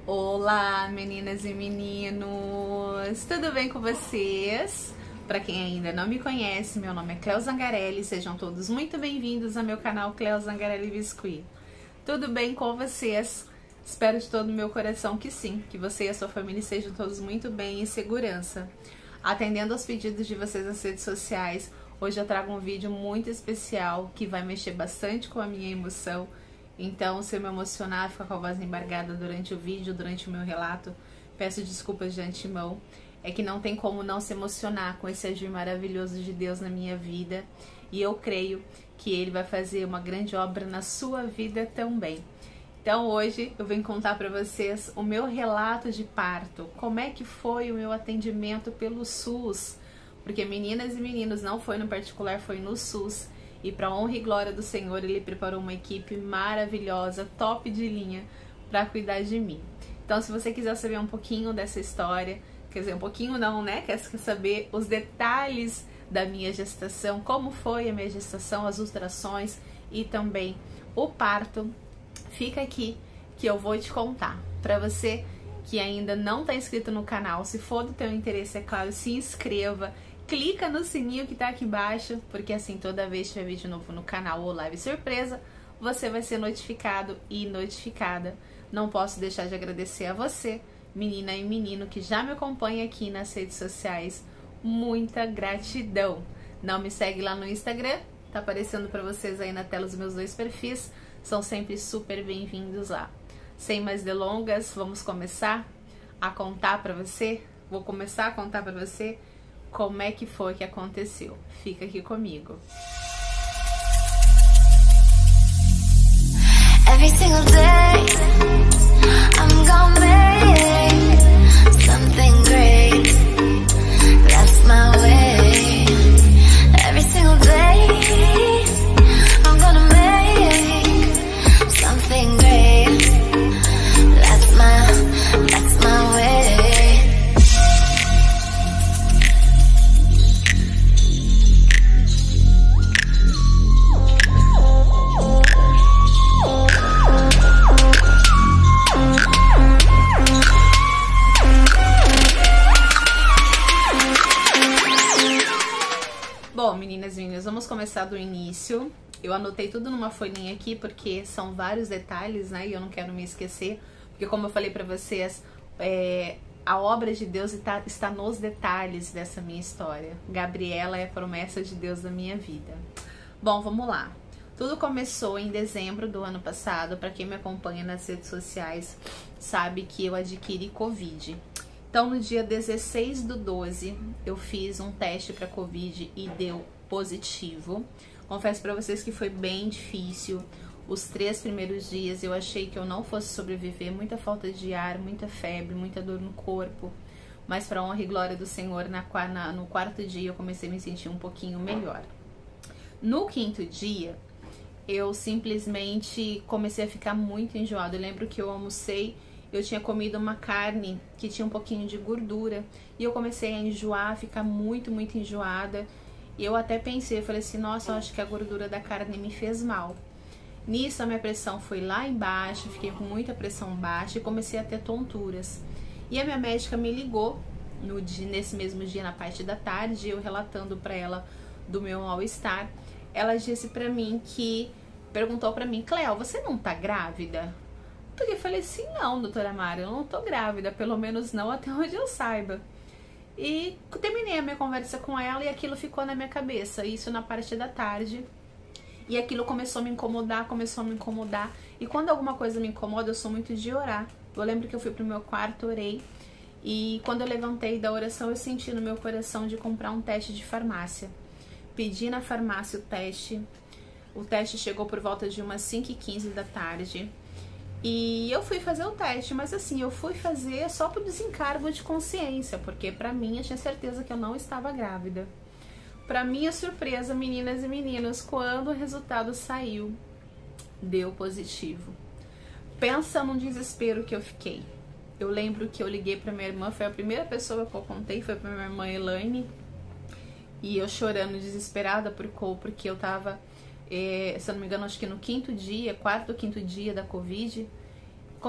Olá, meninas e meninos! Tudo bem com vocês? Para quem ainda não me conhece, meu nome é Cleo Zangarelli, sejam todos muito bem-vindos ao meu canal Cleo Zangarelli Biscuit. Tudo bem com vocês? Espero de todo o meu coração que sim, que você e a sua família sejam todos muito bem e em segurança. Atendendo aos pedidos de vocês nas redes sociais, hoje eu trago um vídeo muito especial que vai mexer bastante com a minha emoção. Então, se eu me emocionar, ficar com a voz embargada durante o vídeo, durante o meu relato, peço desculpas de antemão. É que não tem como não se emocionar com esse agir maravilhoso de Deus na minha vida. E eu creio que Ele vai fazer uma grande obra na sua vida também. Então, hoje eu venho contar para vocês o meu relato de parto. Como é que foi o meu atendimento pelo SUS. Porque, meninas e meninos, não foi no particular, foi no SUS. E para honra e glória do Senhor, Ele preparou uma equipe maravilhosa, top de linha, para cuidar de mim. Então, se você quiser saber um pouquinho dessa história, quer dizer, um pouquinho não, né? Quer saber os detalhes da minha gestação, como foi a minha gestação, as ultrações e também o parto, fica aqui que eu vou te contar. Para você que ainda não está inscrito no canal, se for do teu interesse, é claro, se inscreva. Clica no sininho que tá aqui embaixo, porque assim, toda vez que tiver vídeo novo no canal ou live surpresa, você vai ser notificado e notificada. Não posso deixar de agradecer a você, menina e menino, que já me acompanha aqui nas redes sociais. Muita gratidão. Não me segue lá no Instagram, tá aparecendo pra vocês aí na tela os meus dois perfis. São sempre super bem-vindos lá. Sem mais delongas, vamos começar a contar pra você. Vou começar a contar pra você como é que foi que aconteceu. Fica aqui comigo. Every single day I'm gonna make something great. That's my way. Every single day I'm gonna make something great. That's my way. Bom, meninas e meninos, vamos começar do início. Eu anotei tudo numa folhinha aqui porque são vários detalhes, né? E eu não quero me esquecer, porque como eu falei pra vocês, a obra de Deus está nos detalhes dessa minha história. Gabriela é a promessa de Deus na minha vida. Bom, vamos lá. Tudo começou em dezembro do ano passado. Para quem me acompanha nas redes sociais, sabe que eu adquiri Covid. Então, no dia 16/12, eu fiz um teste para Covid e deu positivo. Confesso para vocês que foi bem difícil. Os 3 primeiros dias eu achei que eu não fosse sobreviver. Muita falta de ar, muita febre, muita dor no corpo. Mas, para honra e glória do Senhor, no 4º dia eu comecei a me sentir um pouquinho melhor. No 5º dia, eu simplesmente comecei a ficar muito enjoada. Eu lembro que eu almocei, eu tinha comido uma carne que tinha um pouquinho de gordura e eu comecei a enjoar, ficar muito enjoada. E eu até pensei, eu falei assim, nossa, eu acho que a gordura da carne me fez mal. Nisso a minha pressão foi lá embaixo, fiquei com muita pressão baixa e comecei a ter tonturas. E a minha médica me ligou nesse mesmo dia, na parte da tarde, eu relatando pra ela do meu mal-estar. Ela disse pra mim perguntou pra mim, Cleo, você não tá grávida? Porque eu falei assim, não, doutora Mara, eu não tô grávida, pelo menos não até onde eu saiba. E terminei a minha conversa com ela e aquilo ficou na minha cabeça, isso na parte da tarde. E aquilo começou a me incomodar. E quando alguma coisa me incomoda, eu sou muito de orar. Eu lembro que eu fui pro meu quarto, orei. E quando eu levantei da oração, eu senti no meu coração de comprar um teste de farmácia. Pedi na farmácia o teste. O teste chegou por volta de umas 5h15 da tarde. E eu fui fazer o teste, mas assim, eu fui fazer só por desencargo de consciência, porque pra mim eu tinha certeza que eu não estava grávida. Pra minha surpresa, meninas e meninos, quando o resultado saiu, deu positivo. Pensa num desespero que eu fiquei. Eu lembro que eu liguei pra minha irmã, foi a primeira pessoa que eu contei, foi pra minha irmã Elaine. E eu chorando, desesperada, porque eu tava, se eu não me engano, acho que no 4º ou 5º dia da Covid,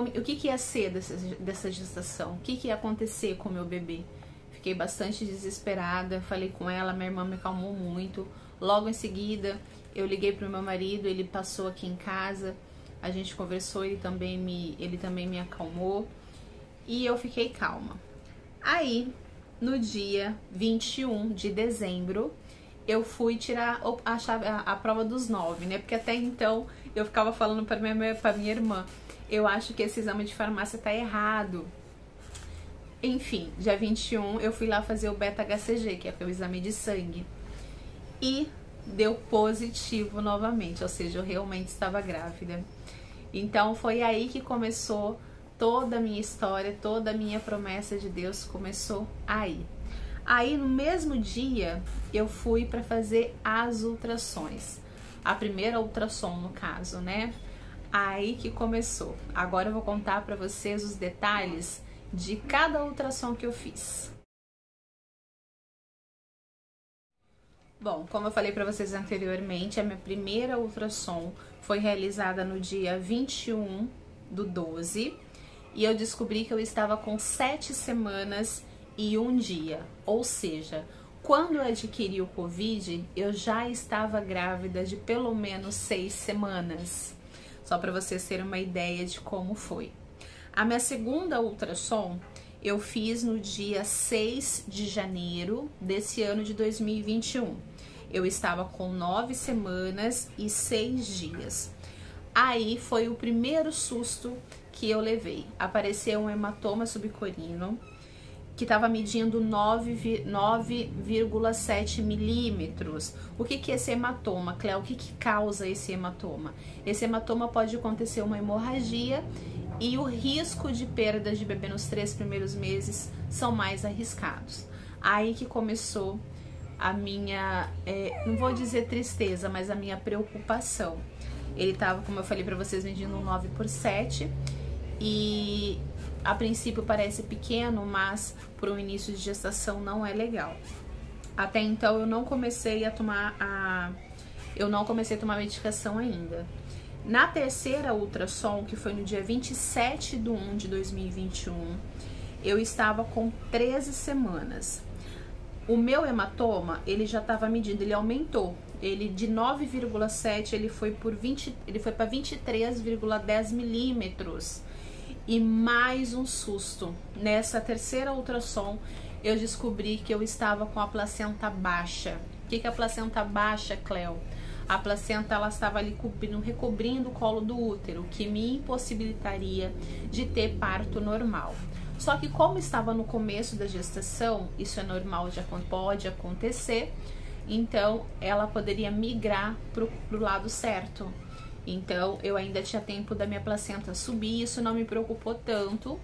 o que ia ser dessa gestação, o que ia acontecer com o meu bebê. Fiquei bastante desesperada, falei com ela, minha irmã me acalmou muito. Logo em seguida, eu liguei pro meu marido, ele passou aqui em casa, a gente conversou, ele também me acalmou e eu fiquei calma. Aí, no dia 21 de dezembro, eu fui tirar a prova dos 9, né? Porque até então eu ficava falando pra minha irmã, eu acho que esse exame de farmácia tá errado. Enfim, dia 21 eu fui lá fazer o beta-HCG, que é o exame de sangue. E deu positivo novamente, ou seja, eu realmente estava grávida. Então foi aí que começou toda a minha história, toda a minha promessa de Deus começou aí. Aí no mesmo dia eu fui para fazer as ultrassons. A primeira ultrassom no caso, né? Aí que começou. Agora eu vou contar para vocês os detalhes de cada ultrassom que eu fiz. Bom, como eu falei para vocês anteriormente, a minha primeira ultrassom foi realizada no dia 21/12 e eu descobri que eu estava com 7 semanas e 1 dia, ou seja, quando eu adquiri o Covid, eu já estava grávida de pelo menos 6 semanas. Só para vocês terem uma ideia de como foi. A minha segunda ultrassom eu fiz no dia 6 de janeiro desse ano de 2021. Eu estava com 9 semanas e 6 dias. Aí foi o primeiro susto que eu levei. Apareceu um hematoma subcorino que estava medindo 9,7 milímetros. O que é esse hematoma, Cléo? O que causa esse hematoma? Esse hematoma pode acontecer uma hemorragia e o risco de perda de bebê nos 3 primeiros meses são mais arriscados. Aí que começou a minha, não vou dizer tristeza, mas a minha preocupação. Ele estava, como eu falei para vocês, medindo 9/7 e a princípio parece pequeno, mas para o início de gestação não é legal. Até então eu não comecei a tomar medicação ainda. Na terceira ultrassom, que foi no dia 27/1 de 2021, eu estava com 13 semanas. O meu hematoma, ele já estava medindo, ele aumentou. Ele de 9,7, ele foi para 23,10 milímetros. E mais um susto. Nessa terceira ultrassom, eu descobri que eu estava com a placenta baixa. O que é a placenta baixa, Cléo? A placenta, ela estava ali recobrindo o colo do útero, que me impossibilitaria de ter parto normal. Só que como estava no começo da gestação, isso é normal, já pode acontecer, então ela poderia migrar pro lado certo. Então eu ainda tinha tempo da minha placenta subir, isso não me preocupou tanto,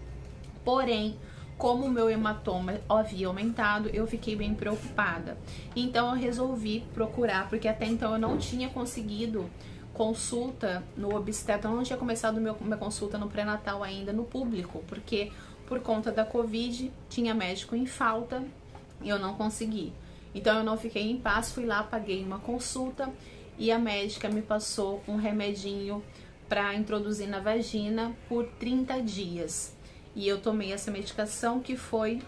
porém, como o meu hematoma havia aumentado, eu fiquei bem preocupada. Então eu resolvi procurar, porque até então eu não tinha conseguido consulta no obstetra, eu não tinha começado minha consulta no pré-natal ainda no público, porque por conta da Covid tinha médico em falta e eu não consegui. Então eu não fiquei em paz, fui lá, paguei uma consulta e a médica me passou um remedinho para introduzir na vagina por 30 dias. E eu tomei essa medicação, que foi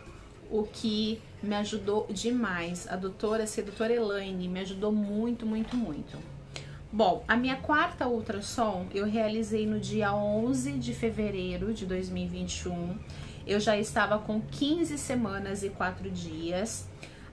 o que me ajudou demais. A doutora Elaine me ajudou muito, muito, muito. Bom, a minha quarta ultrassom eu realizei no dia 11 de fevereiro de 2021. Eu já estava com 15 semanas e 4 dias.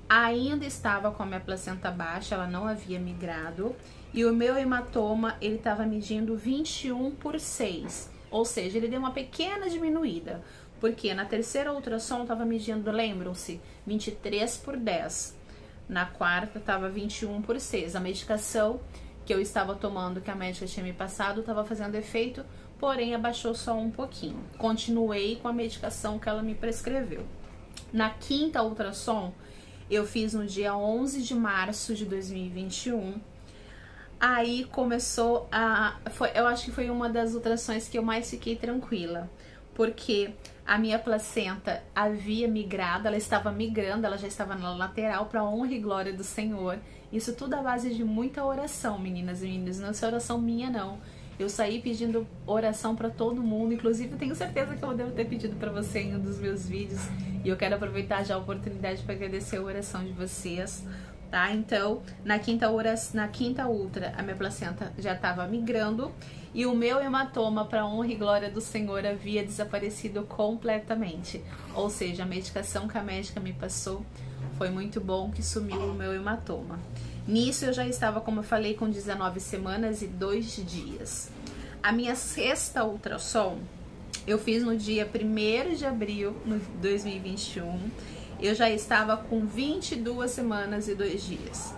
Ainda estava com a minha placenta baixa, ela não havia migrado. E o meu hematoma, ele estava medindo 21/6. Ou seja, ele deu uma pequena diminuída. Porque na terceira ultrassom estava medindo, lembram-se, 23/10. Na quarta estava 21/6. A medicação que eu estava tomando, que a médica tinha me passado, estava fazendo efeito, porém abaixou só um pouquinho. Continuei com a medicação que ela me prescreveu. Na quinta ultrassom, eu fiz no dia 11 de março de 2021. Aí começou eu acho que foi uma das ultrassons que eu mais fiquei tranquila, porque a minha placenta havia migrado, ela estava migrando, ela já estava na lateral, para honra e glória do Senhor. Isso tudo à base de muita oração, meninas e meninos, não é oração minha não. Eu saí pedindo oração para todo mundo, inclusive eu tenho certeza que eu devo ter pedido para você em um dos meus vídeos, e eu quero aproveitar já a oportunidade para agradecer a oração de vocês, tá? Então, na quinta ultra, a minha placenta já estava migrando e o meu hematoma, para honra e glória do Senhor, havia desaparecido completamente. Ou seja, a medicação que a médica me passou foi muito bom, que sumiu o meu hematoma. Nisso eu já estava, como eu falei, com 19 semanas e 2 dias. A minha sexta ultrassom eu fiz no dia 1º de abril de 2021. Eu já estava com 22 semanas e 2 dias.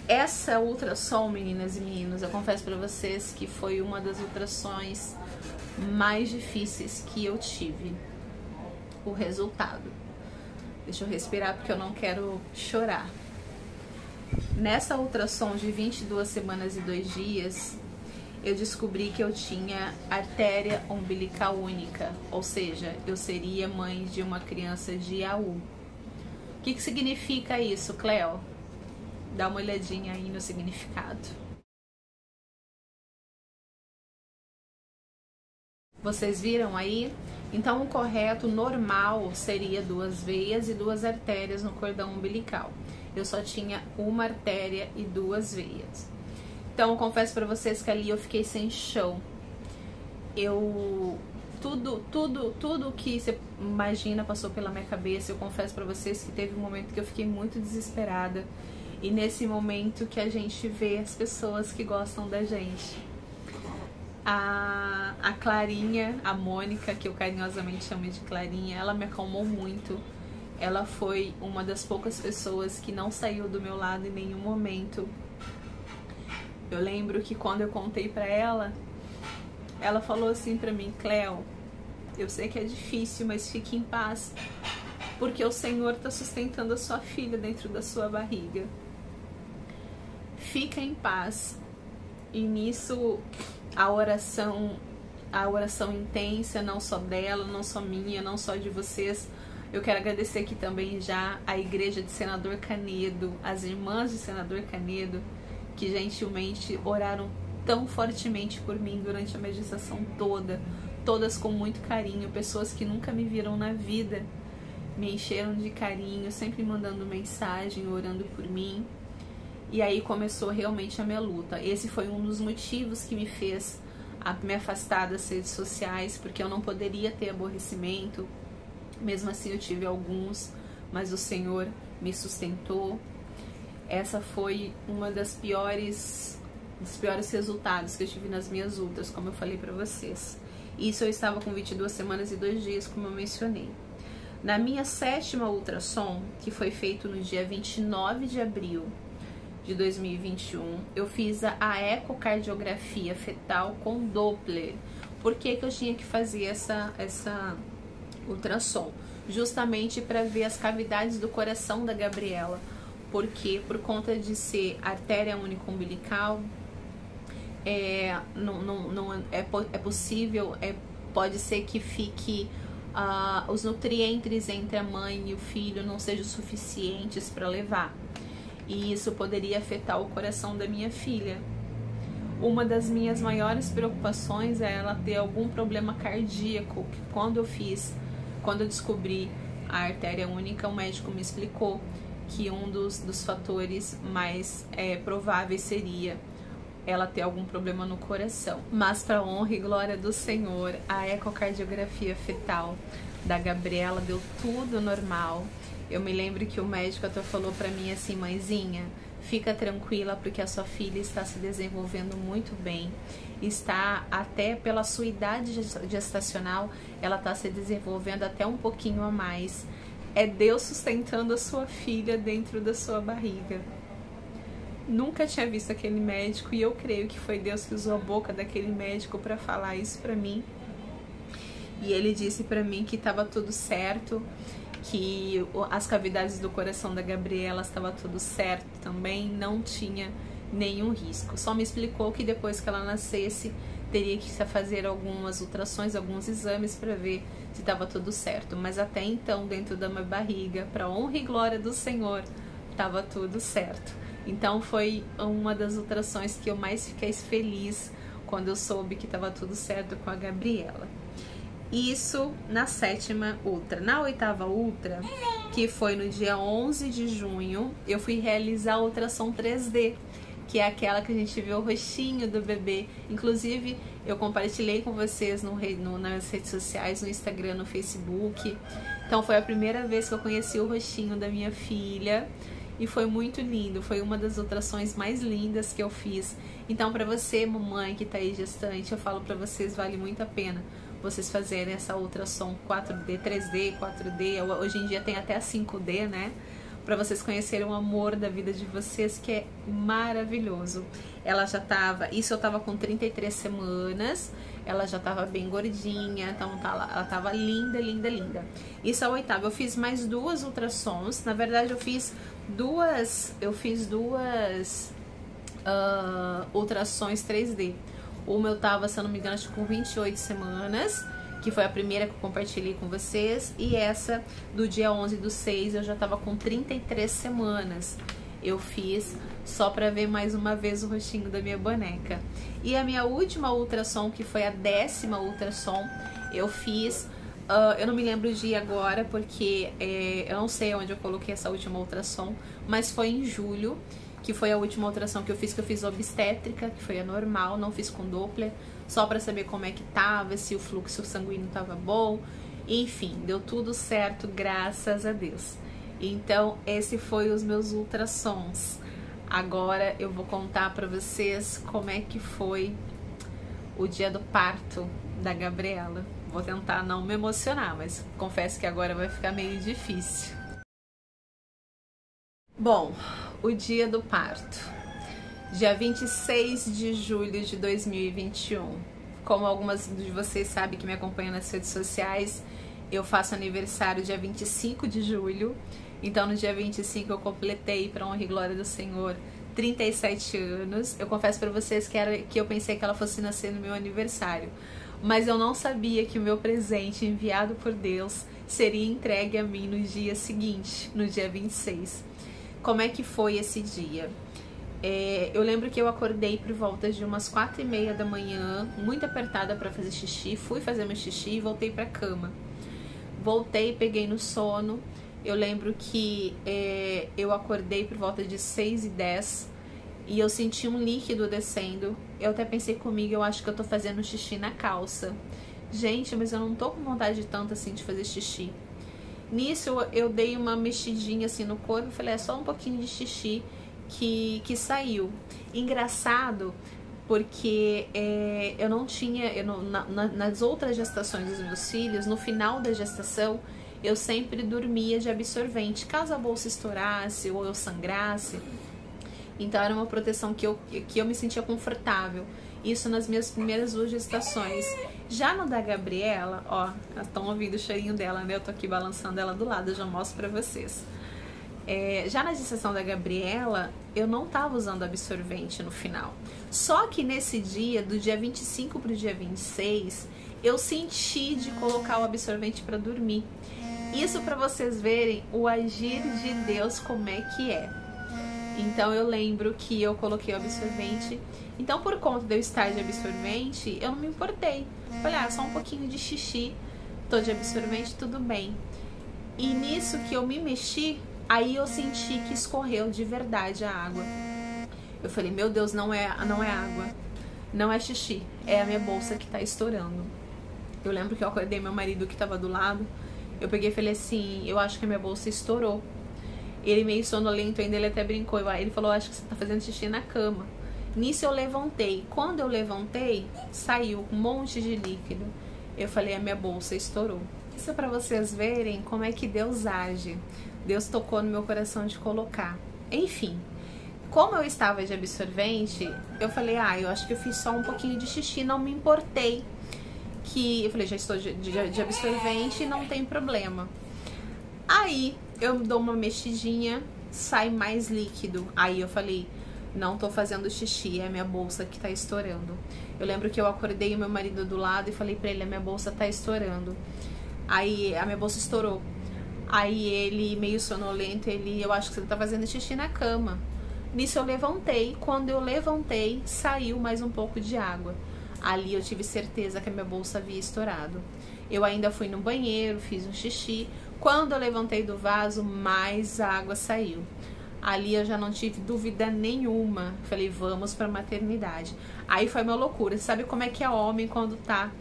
Essa ultrassom, meninas e meninos, eu confesso para vocês que foi uma das ultrassons mais difíceis que eu tive. O resultado. Deixa eu respirar porque eu não quero chorar. Nessa ultrassom de 22 semanas e 2 dias, eu descobri que eu tinha artéria umbilical única, ou seja, eu seria mãe de uma criança de AU. O que significa isso, Cleo? Dá uma olhadinha aí no significado. Vocês viram aí? Então, o correto, normal, seria 2 veias e 2 artérias no cordão umbilical. Eu só tinha uma artéria e 2 veias. Então, eu confesso pra vocês que ali eu fiquei sem chão. Tudo que você imagina passou pela minha cabeça. Eu confesso pra vocês que teve um momento que eu fiquei muito desesperada. E nesse momento que a gente vê as pessoas que gostam da gente. A Clarinha, a Mônica, que eu carinhosamente chamo de Clarinha, ela me acalmou muito. Ela foi uma das poucas pessoas que não saiu do meu lado em nenhum momento. Eu lembro que quando eu contei pra ela, ela falou assim pra mim: Cleo, eu sei que é difícil, mas fique em paz, porque o Senhor tá sustentando a sua filha dentro da sua barriga. Fica em paz. E nisso a oração intensa, não só dela, não só minha, não só de vocês. Eu quero agradecer aqui também já a igreja de Senador Canedo, as irmãs de Senador Canedo, que gentilmente oraram tão fortemente por mim durante a minha gestação toda, todas com muito carinho, pessoas que nunca me viram na vida, me encheram de carinho, sempre mandando mensagem, orando por mim. E aí começou realmente a minha luta. Esse foi um dos motivos que me fez me afastar das redes sociais, porque eu não poderia ter aborrecimento. Mesmo assim eu tive alguns, mas o Senhor me sustentou. Essa foi uma dos piores resultados que eu tive nas minhas ultras, como eu falei pra vocês. Isso eu estava com 22 semanas e 2 dias, como eu mencionei. Na minha 7ª ultrassom, que foi feito no dia 29 de abril de 2021, eu fiz a ecocardiografia fetal com Doppler. Por que eu tinha que fazer essa ultrassom? Justamente para ver as cavidades do coração da Gabriela, porque por conta de ser artéria única umbilical, pode ser que fique os nutrientes entre a mãe e o filho não sejam suficientes para levar, e isso poderia afetar o coração da minha filha. Uma das minhas maiores preocupações é ela ter algum problema cardíaco, que quando eu descobri a artéria única, o médico me explicou que um dos fatores mais prováveis seria ela ter algum problema no coração. Mas para honra e glória do Senhor, a ecocardiografia fetal da Gabriela deu tudo normal. Eu me lembro que o médico até falou para mim assim: mãezinha, fica tranquila, porque a sua filha está se desenvolvendo muito bem. Está até pela sua idade gestacional, ela está se desenvolvendo até um pouquinho a mais. É Deus sustentando a sua filha dentro da sua barriga. Nunca tinha visto aquele médico, e eu creio que foi Deus que usou a boca daquele médico para falar isso para mim. E ele disse para mim que estava tudo certo, que as cavidades do coração da Gabriela estava tudo certo também, não tinha nenhum risco. Só me explicou que depois que ela nascesse, teria que se fazer algumas ultrações, alguns exames para ver se estava tudo certo. Mas até então, dentro da minha barriga, para honra e glória do Senhor, estava tudo certo. Então foi uma das ultrações que eu mais fiquei feliz quando eu soube que tava tudo certo com a Gabriela. Isso na 7ª ultra. Na 8ª ultra, que foi no dia 11 de junho, eu fui realizar a ultrassom 3D, que é aquela que a gente vê o rostinho do bebê. Inclusive, eu compartilhei com vocês nas redes sociais, no Instagram, no Facebook. Então, foi a primeira vez que eu conheci o rostinho da minha filha. E foi muito lindo, foi uma das ultrassons mais lindas que eu fiz. Então, para você, mamãe que tá aí gestante, eu falo para vocês, vale muito a pena vocês fazerem essa ultrassom 4D, 3D, 4D, hoje em dia tem até a 5D, né? Para vocês conhecerem o amor da vida de vocês, que é maravilhoso. Ela já tava, isso eu tava com 33 semanas, ela já tava bem gordinha, então ela tava linda, linda, linda. Isso é a 8ª, eu fiz mais 2 ultrassons, na verdade eu fiz duas ultrassons 3D. Uma eu tava, se eu não me engano, acho que com 28 semanas, que foi a primeira que eu compartilhei com vocês, e essa do dia 11/6 eu já tava com 33 semanas. Eu fiz só pra ver mais uma vez o rostinho da minha boneca. E a minha última ultrassom, que foi a 10ª ultrassom, eu fiz, eu não me lembro o dia agora, porque eu não sei onde eu coloquei essa última ultrassom, mas foi em julho, que foi a última ultrassom que eu fiz obstétrica, que foi a normal, não fiz com Doppler, só pra saber como é que tava, se o fluxo sanguíneo tava bom, enfim, deu tudo certo, graças a Deus. Então, esse foi os meus ultrassons. Agora eu vou contar pra vocês como é que foi o dia do parto da Gabriela. Vou tentar não me emocionar, mas confesso que agora vai ficar meio difícil. Bom, o dia do parto, dia 26 de julho de 2021. Como algumas de vocês sabem que me acompanham nas redes sociais, eu faço aniversário dia 25 de julho. Então no dia 25 eu completei, para honra e glória do Senhor, 37 anos. Eu confesso para vocês que eu pensei que ela fosse nascer no meu aniversário, mas eu não sabia que o meu presente enviado por Deus seria entregue a mim no dia seguinte, no dia 26. Como é que foi esse dia? Eu lembro que eu acordei por volta de umas 4h30 da manhã, muito apertada para fazer xixi. Fui fazer meu xixi e voltei para cama. Voltei, peguei no sono. Eu lembro que eu acordei por volta de 6h10 e eu senti um líquido descendo. Eu até pensei comigo, eu acho que eu tô fazendo xixi na calça. Gente, mas eu não tô com vontade tanto assim de fazer xixi. Nisso eu dei uma mexidinha assim no corpo, falei, é só um pouquinho de xixi que saiu. Engraçado, porque eu não tinha, nas outras gestações dos meus filhos, no final da gestação, eu sempre dormia de absorvente, caso a bolsa estourasse ou eu sangrasse. Então era uma proteção que eu me sentia confortável. Isso nas minhas primeiras 2 gestações. Já no da Gabriela, ó, estão ouvindo o cheirinho dela, né? Eu tô aqui balançando ela do lado, eu já mostro pra vocês. Já na gestação da Gabriela, eu não tava usando absorvente no final. Só que nesse dia, do dia 25 pro dia 26, eu senti de colocar o absorvente pra dormir. Isso pra vocês verem o agir de Deus como é que é. Então eu lembro que eu coloquei o absorvente. Então por conta de eu estar de absorvente, eu não me importei. Falei, só um pouquinho de xixi, tô de absorvente, tudo bem. E nisso que eu me mexi, aí eu senti que escorreu de verdade a água. Eu falei, meu Deus, não é água, não é xixi, é a minha bolsa que tá estourando. Eu lembro que eu acordei meu marido que tava do lado, eu peguei e falei assim, eu acho que a minha bolsa estourou. Ele meio sonolento ainda, ele até brincou, ele falou, acho que você tá fazendo xixi na cama. Nisso eu levantei, quando eu levantei, saiu um monte de líquido. Eu falei, a minha bolsa estourou. Isso é pra vocês verem como é que Deus age. Deus tocou no meu coração de colocar. Enfim, como eu estava de absorvente, eu falei, eu acho que eu fiz só um pouquinho de xixi, não me importei. Eu falei, já estou de absorvente, não tem problema. Aí eu dou uma mexidinha, sai mais líquido. Aí eu falei, não tô fazendo xixi, é a minha bolsa que tá estourando. Eu lembro que eu acordei o meu marido do lado e falei pra ele, a minha bolsa tá estourando. Aí a minha bolsa estourou. Aí ele, meio sonolento, eu acho que você tá fazendo xixi na cama. Nisso eu levantei, quando eu levantei, saiu mais um pouco de água. Ali eu tive certeza que a minha bolsa havia estourado. Eu ainda fui no banheiro, fiz um xixi. Quando eu levantei do vaso, mais água saiu. Ali eu já não tive dúvida nenhuma. Falei, vamos pra maternidade. Aí foi uma loucura. Sabe como é que é homem quando a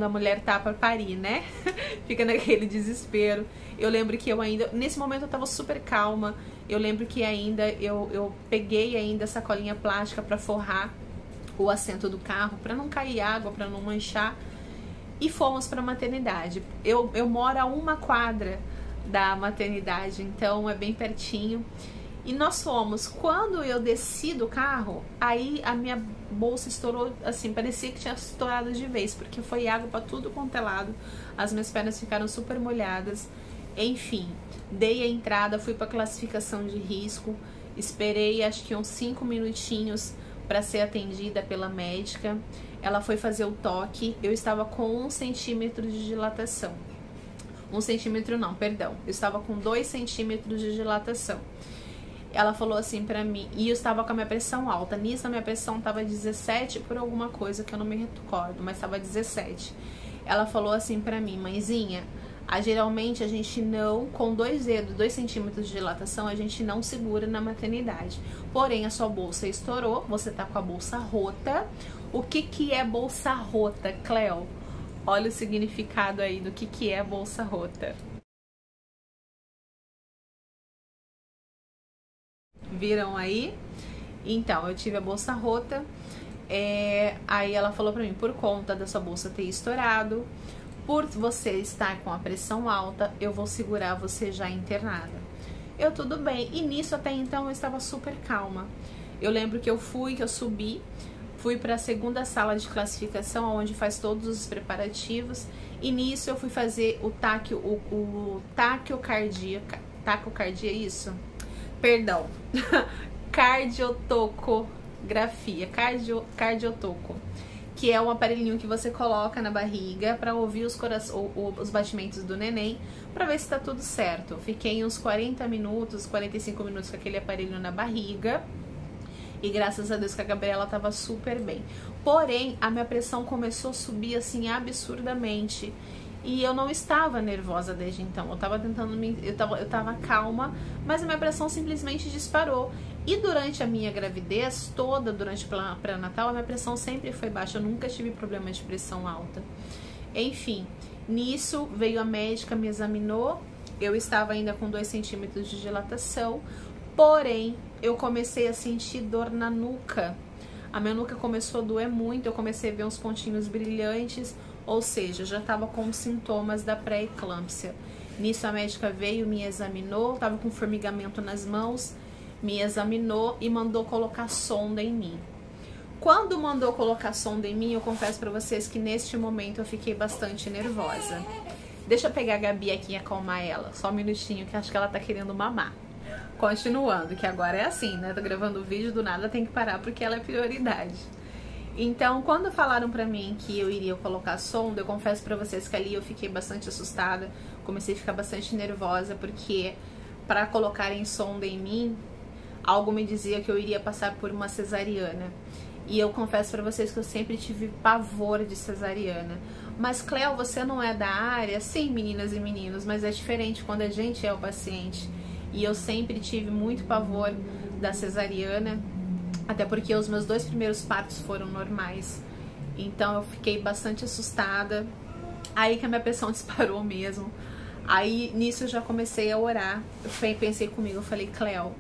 mulher tá pra parir, né? Fica naquele desespero. Eu lembro que eu ainda, nesse momento eu tava super calma. Eu lembro que ainda eu peguei ainda a sacolinha plástica pra forrar o assento do carro, pra não cair água, pra não manchar. E fomos pra maternidade. Eu moro a 1 quadra da maternidade, então é bem pertinho. E nós fomos. Quando eu desci do carro, aí a minha bolsa estourou, assim, parecia que tinha estourado de vez, porque foi água pra tudo quanto é lado. As minhas pernas ficaram super molhadas. Enfim, dei a entrada, fui pra classificação de risco, esperei acho que uns 5 minutinhos para ser atendida pela médica. Ela foi fazer o toque, eu estava com 1 centímetro de dilatação. 1 centímetro não, perdão. Eu estava com 2 centímetros de dilatação. Ela falou assim pra mim, e eu estava com a minha pressão alta. Nisso a minha pressão estava 17 por alguma coisa que eu não me recordo, mas estava 17. Ela falou assim pra mim, mãezinha, geralmente a gente não, com 2 dedos, 2 centímetros de dilatação, a gente não segura na maternidade. Porém, a sua bolsa estourou, você tá com a bolsa rota. O que é bolsa rota, Cleo? Olha o significado aí do que é bolsa rota. Viram aí? Então, eu tive a bolsa rota. Aí ela falou pra mim, por conta da sua bolsa ter estourado, por você estar com a pressão alta, eu vou segurar você já internada. Eu, tudo bem. E nisso, até então, eu estava super calma. Eu lembro que eu subi, fui para a 2ª sala de classificação, onde faz todos os preparativos. E nisso, eu fui fazer o taquiocardia, isso? Perdão. Cardiotocografia, cardiotoco, que é um aparelhinho que você coloca na barriga para ouvir os batimentos do neném, para ver se tá tudo certo. Fiquei uns 40 minutos, 45 minutos com aquele aparelho na barriga, e graças a Deus que a Gabriela tava super bem. Porém, a minha pressão começou a subir assim absurdamente, e eu não estava nervosa desde então. Eu tava tentando eu tava calma, mas a minha pressão simplesmente disparou. E durante a minha gravidez toda, durante o pré-natal, a minha pressão sempre foi baixa. Eu nunca tive problema de pressão alta. Enfim, nisso veio a médica, me examinou. Eu estava ainda com 2 centímetros de dilatação. Porém, eu comecei a sentir dor na nuca. A minha nuca começou a doer muito. Eu comecei a ver uns pontinhos brilhantes. Ou seja, eu já estava com sintomas da pré-eclâmpsia. Nisso a médica veio, me examinou. Estava com formigamento nas mãos. Me examinou e mandou colocar sonda em mim. Quando mandou colocar sonda em mim, eu confesso pra vocês que neste momento eu fiquei bastante nervosa. Deixa eu pegar a Gabi aqui e acalmar ela. Só um minutinho, que acho que ela tá querendo mamar. Continuando, que agora é assim, né? Tô gravando o vídeo, do nada tem que parar porque ela é prioridade. Então, quando falaram pra mim que eu iria colocar sonda, eu confesso pra vocês que ali eu fiquei bastante assustada. Comecei a ficar bastante nervosa, porque pra colocarem sonda em mim, algo me dizia que eu iria passar por uma cesariana. E eu confesso pra vocês que eu sempre tive pavor de cesariana. Mas, Cleo, você não é da área? Sim, meninas e meninos, mas é diferente quando a gente é o paciente. E eu sempre tive muito pavor da cesariana, até porque os meus 2 primeiros partos foram normais. Então eu fiquei bastante assustada. Aí que a minha pressão disparou mesmo. Aí nisso eu já comecei a orar. Eu pensei comigo, eu falei, Cleo,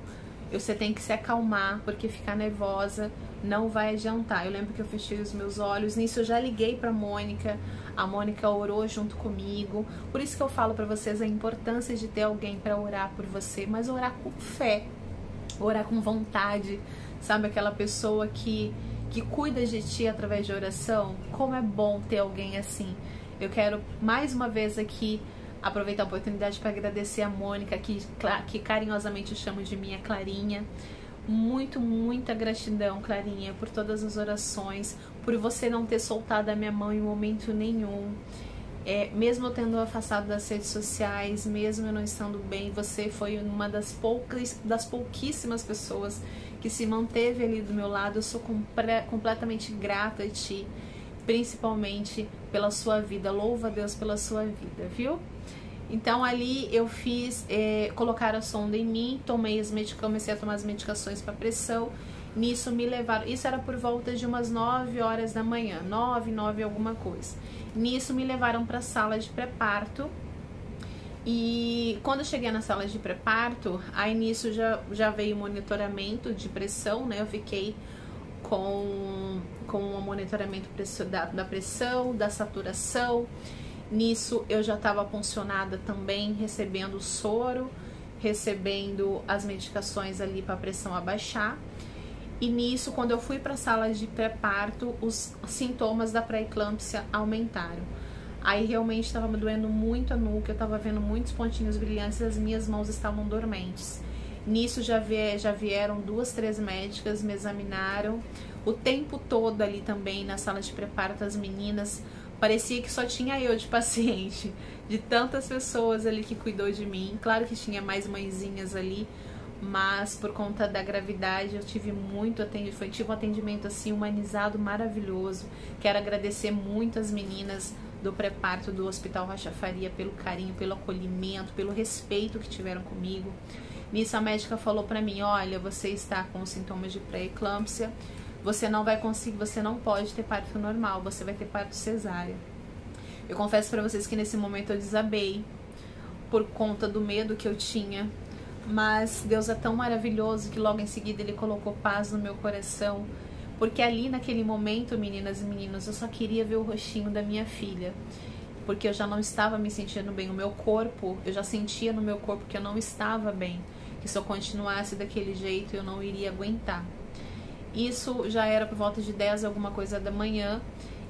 você tem que se acalmar, porque ficar nervosa não vai adiantar. Eu lembro que eu fechei os meus olhos. Nisso eu já liguei pra Mônica. A Mônica orou junto comigo. Por isso que eu falo pra vocês a importância de ter alguém pra orar por você, mas orar com fé, orar com vontade. Sabe, aquela pessoa que cuida de ti através de oração? Como é bom ter alguém assim. Eu quero mais uma vez aqui aproveitar a oportunidade para agradecer a Mônica, que carinhosamente eu chamo de minha Clarinha. Muita gratidão, Clarinha, por todas as orações, por você não ter soltado a minha mão em momento nenhum. Mesmo eu tendo afastado das redes sociais, mesmo eu não estando bem, você foi uma das pouquíssimas pessoas que se manteve ali do meu lado. Eu sou completamente grata a Ti, principalmente pela sua vida. Louva a Deus pela sua vida, viu? Então ali eu fiz, colocaram a sonda em mim, comecei a tomar as medicações para pressão. Nisso me levaram, isso era por volta de umas 9 horas da manhã, 9 alguma coisa. Nisso me levaram para a sala de pré-parto. E quando eu cheguei na sala de pré-parto, aí nisso já veio monitoramento de pressão, né? Eu fiquei com o monitoramento da pressão, da saturação. Nisso eu já estava puncionada também, recebendo soro, recebendo as medicações ali para a pressão abaixar. E nisso, quando eu fui para a sala de pré-parto, os sintomas da pré-eclâmpsia aumentaram. Aí realmente estava me doendo muito a nuca, eu estava vendo muitos pontinhos brilhantes e as minhas mãos estavam dormentes. Nisso já vieram 2, 3 médicas, me examinaram. O tempo todo ali também na sala de pré-parto, as meninas, parecia que só tinha eu de paciente, de tantas pessoas ali que cuidou de mim. Claro que tinha mais mãezinhas ali, mas por conta da gravidade eu tive tive um atendimento assim humanizado, maravilhoso. Quero agradecer muito as meninas do pré-parto do Hospital Rocha Faria pelo carinho, pelo acolhimento, pelo respeito que tiveram comigo. Nisso a médica falou pra mim: olha, você está com sintomas de pré-eclâmpsia, você não vai conseguir, você não pode ter parto normal, você vai ter parto cesárea. Eu confesso pra vocês que nesse momento eu desabei por conta do medo que eu tinha, mas Deus é tão maravilhoso que logo em seguida Ele colocou paz no meu coração, porque ali naquele momento, meninas e meninos, eu só queria ver o rostinho da minha filha, porque eu já não estava me sentindo bem. O meu corpo, eu já sentia no meu corpo que eu não estava bem, que se eu continuasse daquele jeito eu não iria aguentar. Isso já era por volta de 10 alguma coisa da manhã,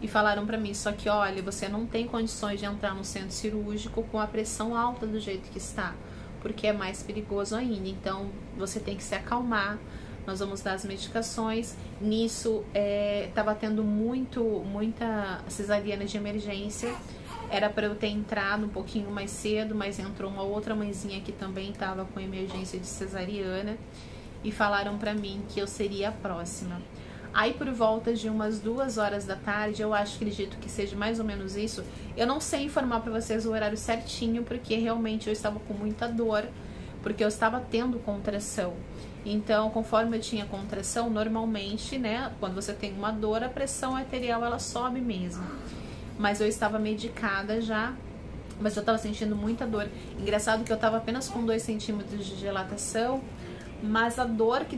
e falaram pra mim: só que olha, você não tem condições de entrar no centro cirúrgico com a pressão alta do jeito que está, porque é mais perigoso ainda, então você tem que se acalmar, nós vamos dar as medicações. Nisso, tava tendo muita cesariana de emergência, era para eu ter entrado um pouquinho mais cedo, mas entrou uma outra mãezinha que também estava com emergência de cesariana, e falaram pra mim que eu seria a próxima. Aí por volta de umas 2 horas da tarde, eu acredito que seja mais ou menos isso, eu não sei informar pra vocês o horário certinho, porque realmente eu estava com muita dor, porque eu estava tendo contração. Então, conforme eu tinha contração, normalmente, né, quando você tem uma dor, a pressão arterial ela sobe mesmo. Mas eu estava medicada já, mas eu estava sentindo muita dor. Engraçado que eu estava apenas com 2 centímetros de dilatação, mas a dor que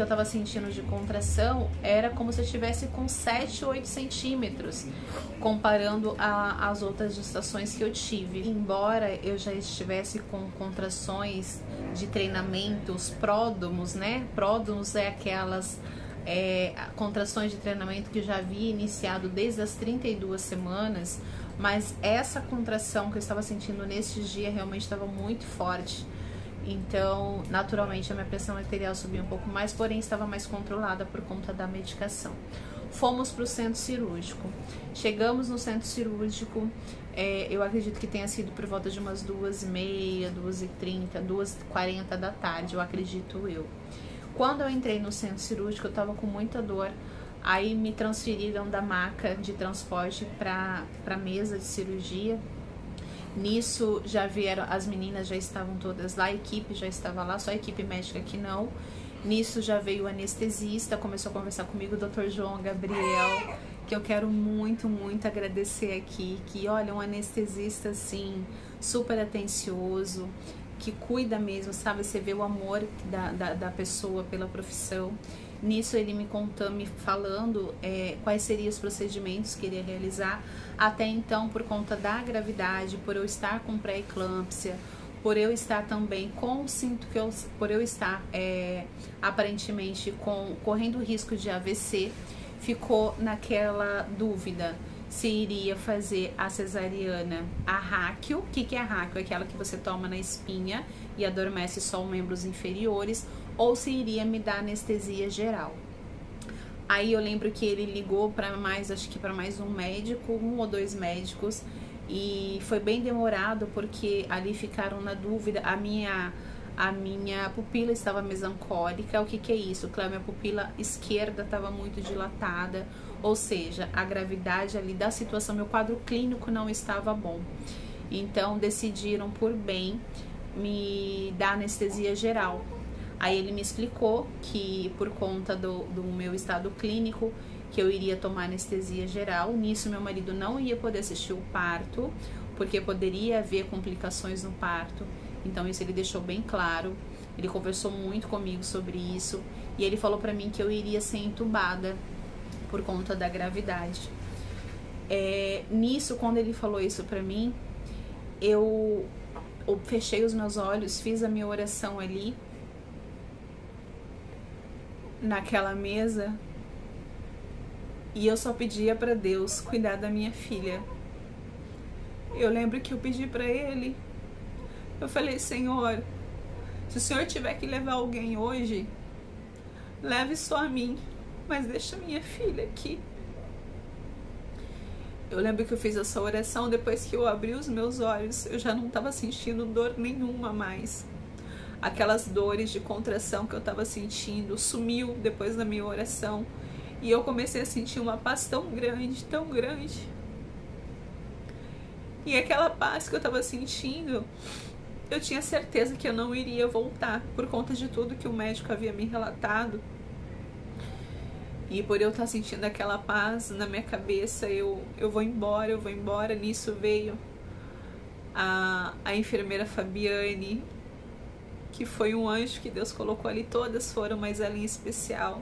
eu estava sentindo de contração era como se eu estivesse com 7, 8 centímetros, comparando às outras gestações que eu tive. Embora eu já estivesse com contrações de treinamento, os pródomos, né? Pródomos é aquelas contrações de treinamento que eu já havia iniciado desde as 32 semanas, mas essa contração que eu estava sentindo nesses dias realmente estava muito forte. Então, naturalmente, a minha pressão arterial subia um pouco mais, porém estava mais controlada por conta da medicação. Fomos para o centro cirúrgico. Chegamos no centro cirúrgico, eu acredito que tenha sido por volta de umas 2h30, 2h30, 2h40 da tarde, eu acredito eu. Quando eu entrei no centro cirúrgico, eu estava com muita dor. Aí me transferiram da maca de transporte para a mesa de cirurgia. Nisso já vieram, as meninas já estavam todas lá, a equipe já estava lá, só a equipe médica que não. Nisso já veio o anestesista, começou a conversar comigo, o Dr. João Gabriel, que eu quero muito, muito agradecer aqui, que olha, um anestesista assim, super atencioso, que cuida mesmo, sabe, você vê o amor da pessoa pela profissão. Nisso ele me falando quais seriam os procedimentos que ele ia realizar. Até então, por conta da gravidade, por eu estar com pré-eclâmpsia, por eu estar também por eu estar aparentemente correndo risco de AVC, ficou naquela dúvida se iria fazer a cesariana a ráquio. O que é a ráquio? É aquela que você toma na espinha e adormece só os membros inferiores, ou se iria me dar anestesia geral. Aí eu lembro que ele ligou para acho que para mais um médico, 1 ou 2 médicos, e foi bem demorado porque ali ficaram na dúvida. a minha pupila estava mesancólica. O que que é isso? Claro, minha pupila esquerda estava muito dilatada, ou seja, a gravidade ali da situação, meu quadro clínico não estava bom. Então decidiram por bem me dar anestesia geral. Aí ele me explicou que por conta do meu estado clínico, que eu iria tomar anestesia geral. Nisso meu marido não ia poder assistir o parto, porque poderia haver complicações no parto. Então isso ele deixou bem claro. Ele conversou muito comigo sobre isso e ele falou pra mim que eu iria ser entubada por conta da gravidade. Nisso, quando ele falou isso pra mim, eu fechei os meus olhos, fiz a minha oração ali naquela mesa e eu só pedia pra Deus cuidar da minha filha. Eu lembro que eu pedi pra ele, eu falei: Senhor, se o Senhor tiver que levar alguém hoje, leve só a mim, mas deixa minha filha aqui. Eu lembro que eu fiz essa oração, depois que eu abri os meus olhos, eu já não estava sentindo dor nenhuma mais. Aquelas dores de contração que eu estava sentindo sumiu depois da minha oração. E eu comecei a sentir uma paz tão grande, tão grande. E aquela paz que eu estava sentindo, eu tinha certeza que eu não iria voltar, por conta de tudo que o médico havia me relatado. E por eu estar sentindo aquela paz na minha cabeça, eu vou embora. Nisso veio a enfermeira Fabiane, que foi um anjo que Deus colocou ali. Todas foram, mas ela em especial,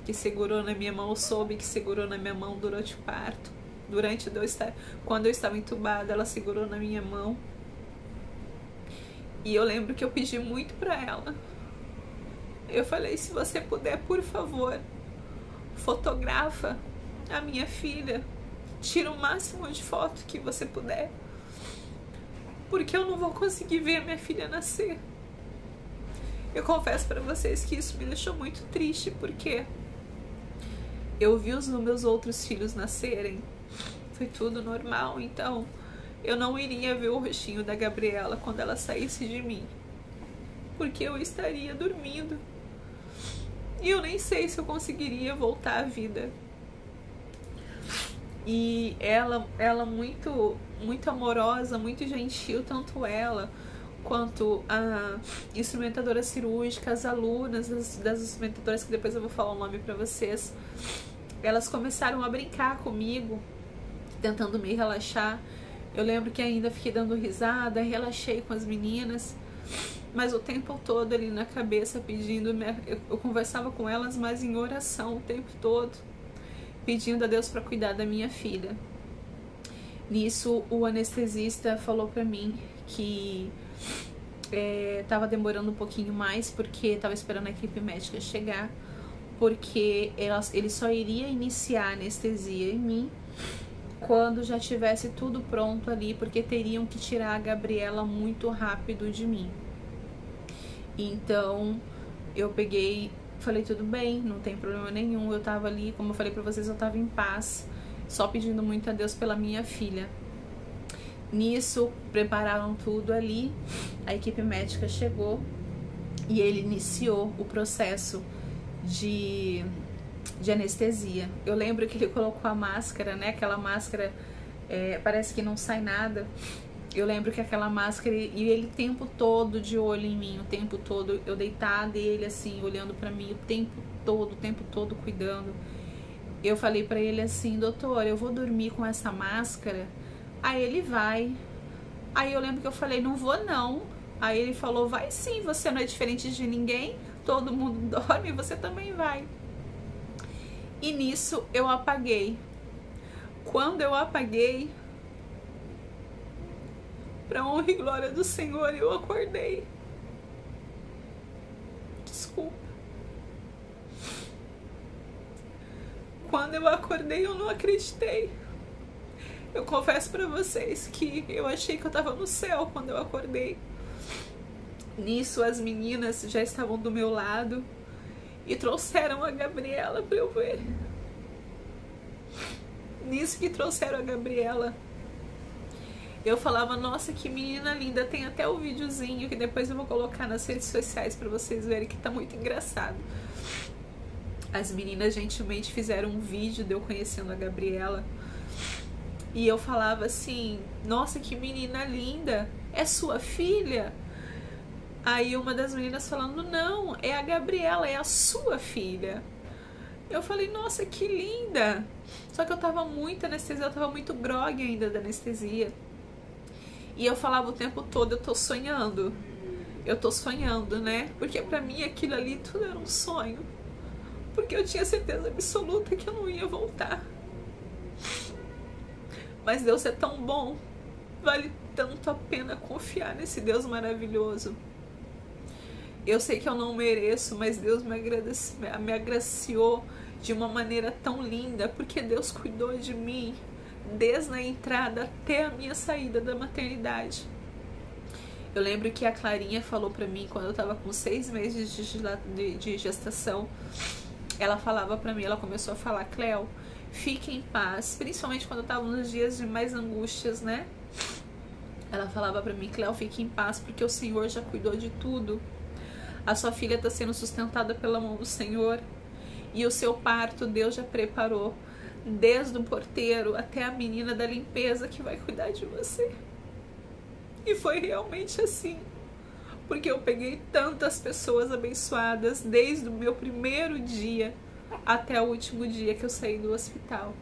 que segurou na minha mão. Eu soube que segurou na minha mão durante o parto. Quando eu estava entubada, ela segurou na minha mão. E eu lembro que eu pedi muito pra ela. Eu falei: se você puder, por favor, fotografa a minha filha, tira o máximo de foto que você puder, porque eu não vou conseguir ver a minha filha nascer. Eu confesso pra vocês que isso me deixou muito triste, porque eu vi os meus outros filhos nascerem, foi tudo normal, então eu não iria ver o rostinho da Gabriela quando ela saísse de mim, porque eu estaria dormindo. E eu nem sei se eu conseguiria voltar à vida. E ela muito, muito amorosa, muito gentil, tanto ela quanto a instrumentadora cirúrgica, as alunas das instrumentadoras, que depois eu vou falar o nome pra vocês. Elas começaram a brincar comigo, tentando me relaxar. Eu lembro que ainda fiquei dando risada, relaxei com as meninas. Mas o tempo todo ali na cabeça pedindo, eu conversava com elas, mas em oração o tempo todo, pedindo a Deus para cuidar da minha filha. Nisso o anestesista falou para mim que tava demorando um pouquinho mais, porque tava esperando a equipe médica chegar, porque ele só iria iniciar a anestesia em mim quando já tivesse tudo pronto ali, porque teriam que tirar a Gabriela muito rápido de mim. Então eu peguei, falei: tudo bem, não tem problema nenhum. Eu tava ali, como eu falei pra vocês, eu tava em paz, só pedindo muito a Deus pela minha filha. Nisso, prepararam tudo ali, a equipe médica chegou e ele iniciou o processo de anestesia. Eu lembro que ele colocou a máscara, né? Aquela máscara, parece que não sai nada. Eu lembro que aquela máscara, e ele o tempo todo de olho em mim, o tempo todo, eu deitada e ele assim, olhando pra mim o tempo todo cuidando. Eu falei pra ele assim: doutor, eu vou dormir com essa máscara? Aí ele: vai. Aí eu lembro que eu falei: não vou não. Aí ele falou: vai sim, você não é diferente de ninguém, todo mundo dorme, você também vai. E nisso eu apaguei. Quando eu apaguei, pra honra e glória do Senhor, eu acordei. Desculpa. Quando eu acordei, eu não acreditei. Eu confesso pra vocês que eu achei que eu tava no céu quando eu acordei. Nisso, as meninas já estavam do meu lado e trouxeram a Gabriela pra eu ver. Nisso que trouxeram a Gabriela, Eu falava, nossa, que menina linda. Tem até o videozinho que depois eu vou colocar nas redes sociais pra vocês verem, que tá muito engraçado. As meninas gentilmente fizeram um vídeo de eu conhecendo a Gabriela. E eu falava assim, nossa, que menina linda. É sua filha? Aí uma das meninas falando, não, é a Gabriela, é a sua filha. Eu falei, nossa, que linda. Só que eu tava muito anestesiada, eu tava muito grogue ainda da anestesia. E eu falava o tempo todo, eu tô sonhando, né? Porque pra mim aquilo ali tudo era um sonho. Porque eu tinha certeza absoluta que eu não ia voltar. Mas Deus é tão bom. Vale tanto a pena confiar nesse Deus maravilhoso. Eu sei que eu não mereço, mas Deus me agraciou de uma maneira tão linda, porque Deus cuidou de mim desde a entrada até a minha saída da maternidade. Eu lembro que a Clarinha falou pra mim, quando eu tava com 6 meses de gestação, ela falava pra mim, ela começou a falar, Cleo, fique em paz, principalmente quando eu tava nos dias de mais angústias, né? Ela falava pra mim, Cleo, fique em paz, porque o Senhor já cuidou de tudo. A sua filha está sendo sustentada pela mão do Senhor. E o seu parto, Deus já preparou. Desde o porteiro até a menina da limpeza que vai cuidar de você. E foi realmente assim. Porque eu peguei tantas pessoas abençoadas desde o meu primeiro dia até o último dia que eu saí do hospital.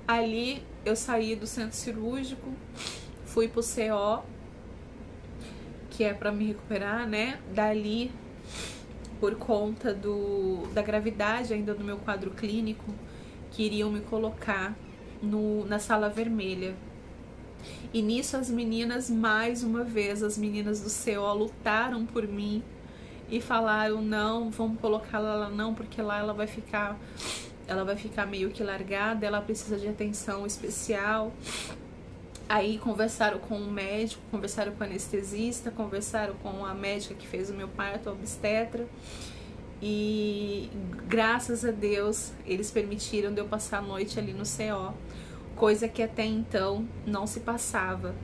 Ali eu saí do centro cirúrgico, fui pro CO, que é para me recuperar, né? Dali, por conta da gravidade ainda do meu quadro clínico, queriam me colocar na sala vermelha. E nisso as meninas, mais uma vez, as meninas do CO lutaram por mim e falaram, não, vamos colocá-la lá não, porque lá ela vai ficar meio que largada, ela precisa de atenção especial. Aí conversaram com o médico, conversaram com o anestesista, conversaram com a médica que fez o meu parto, a obstetra. E graças a Deus, eles permitiram de eu passar a noite ali no CO. Coisa que até então não se passava.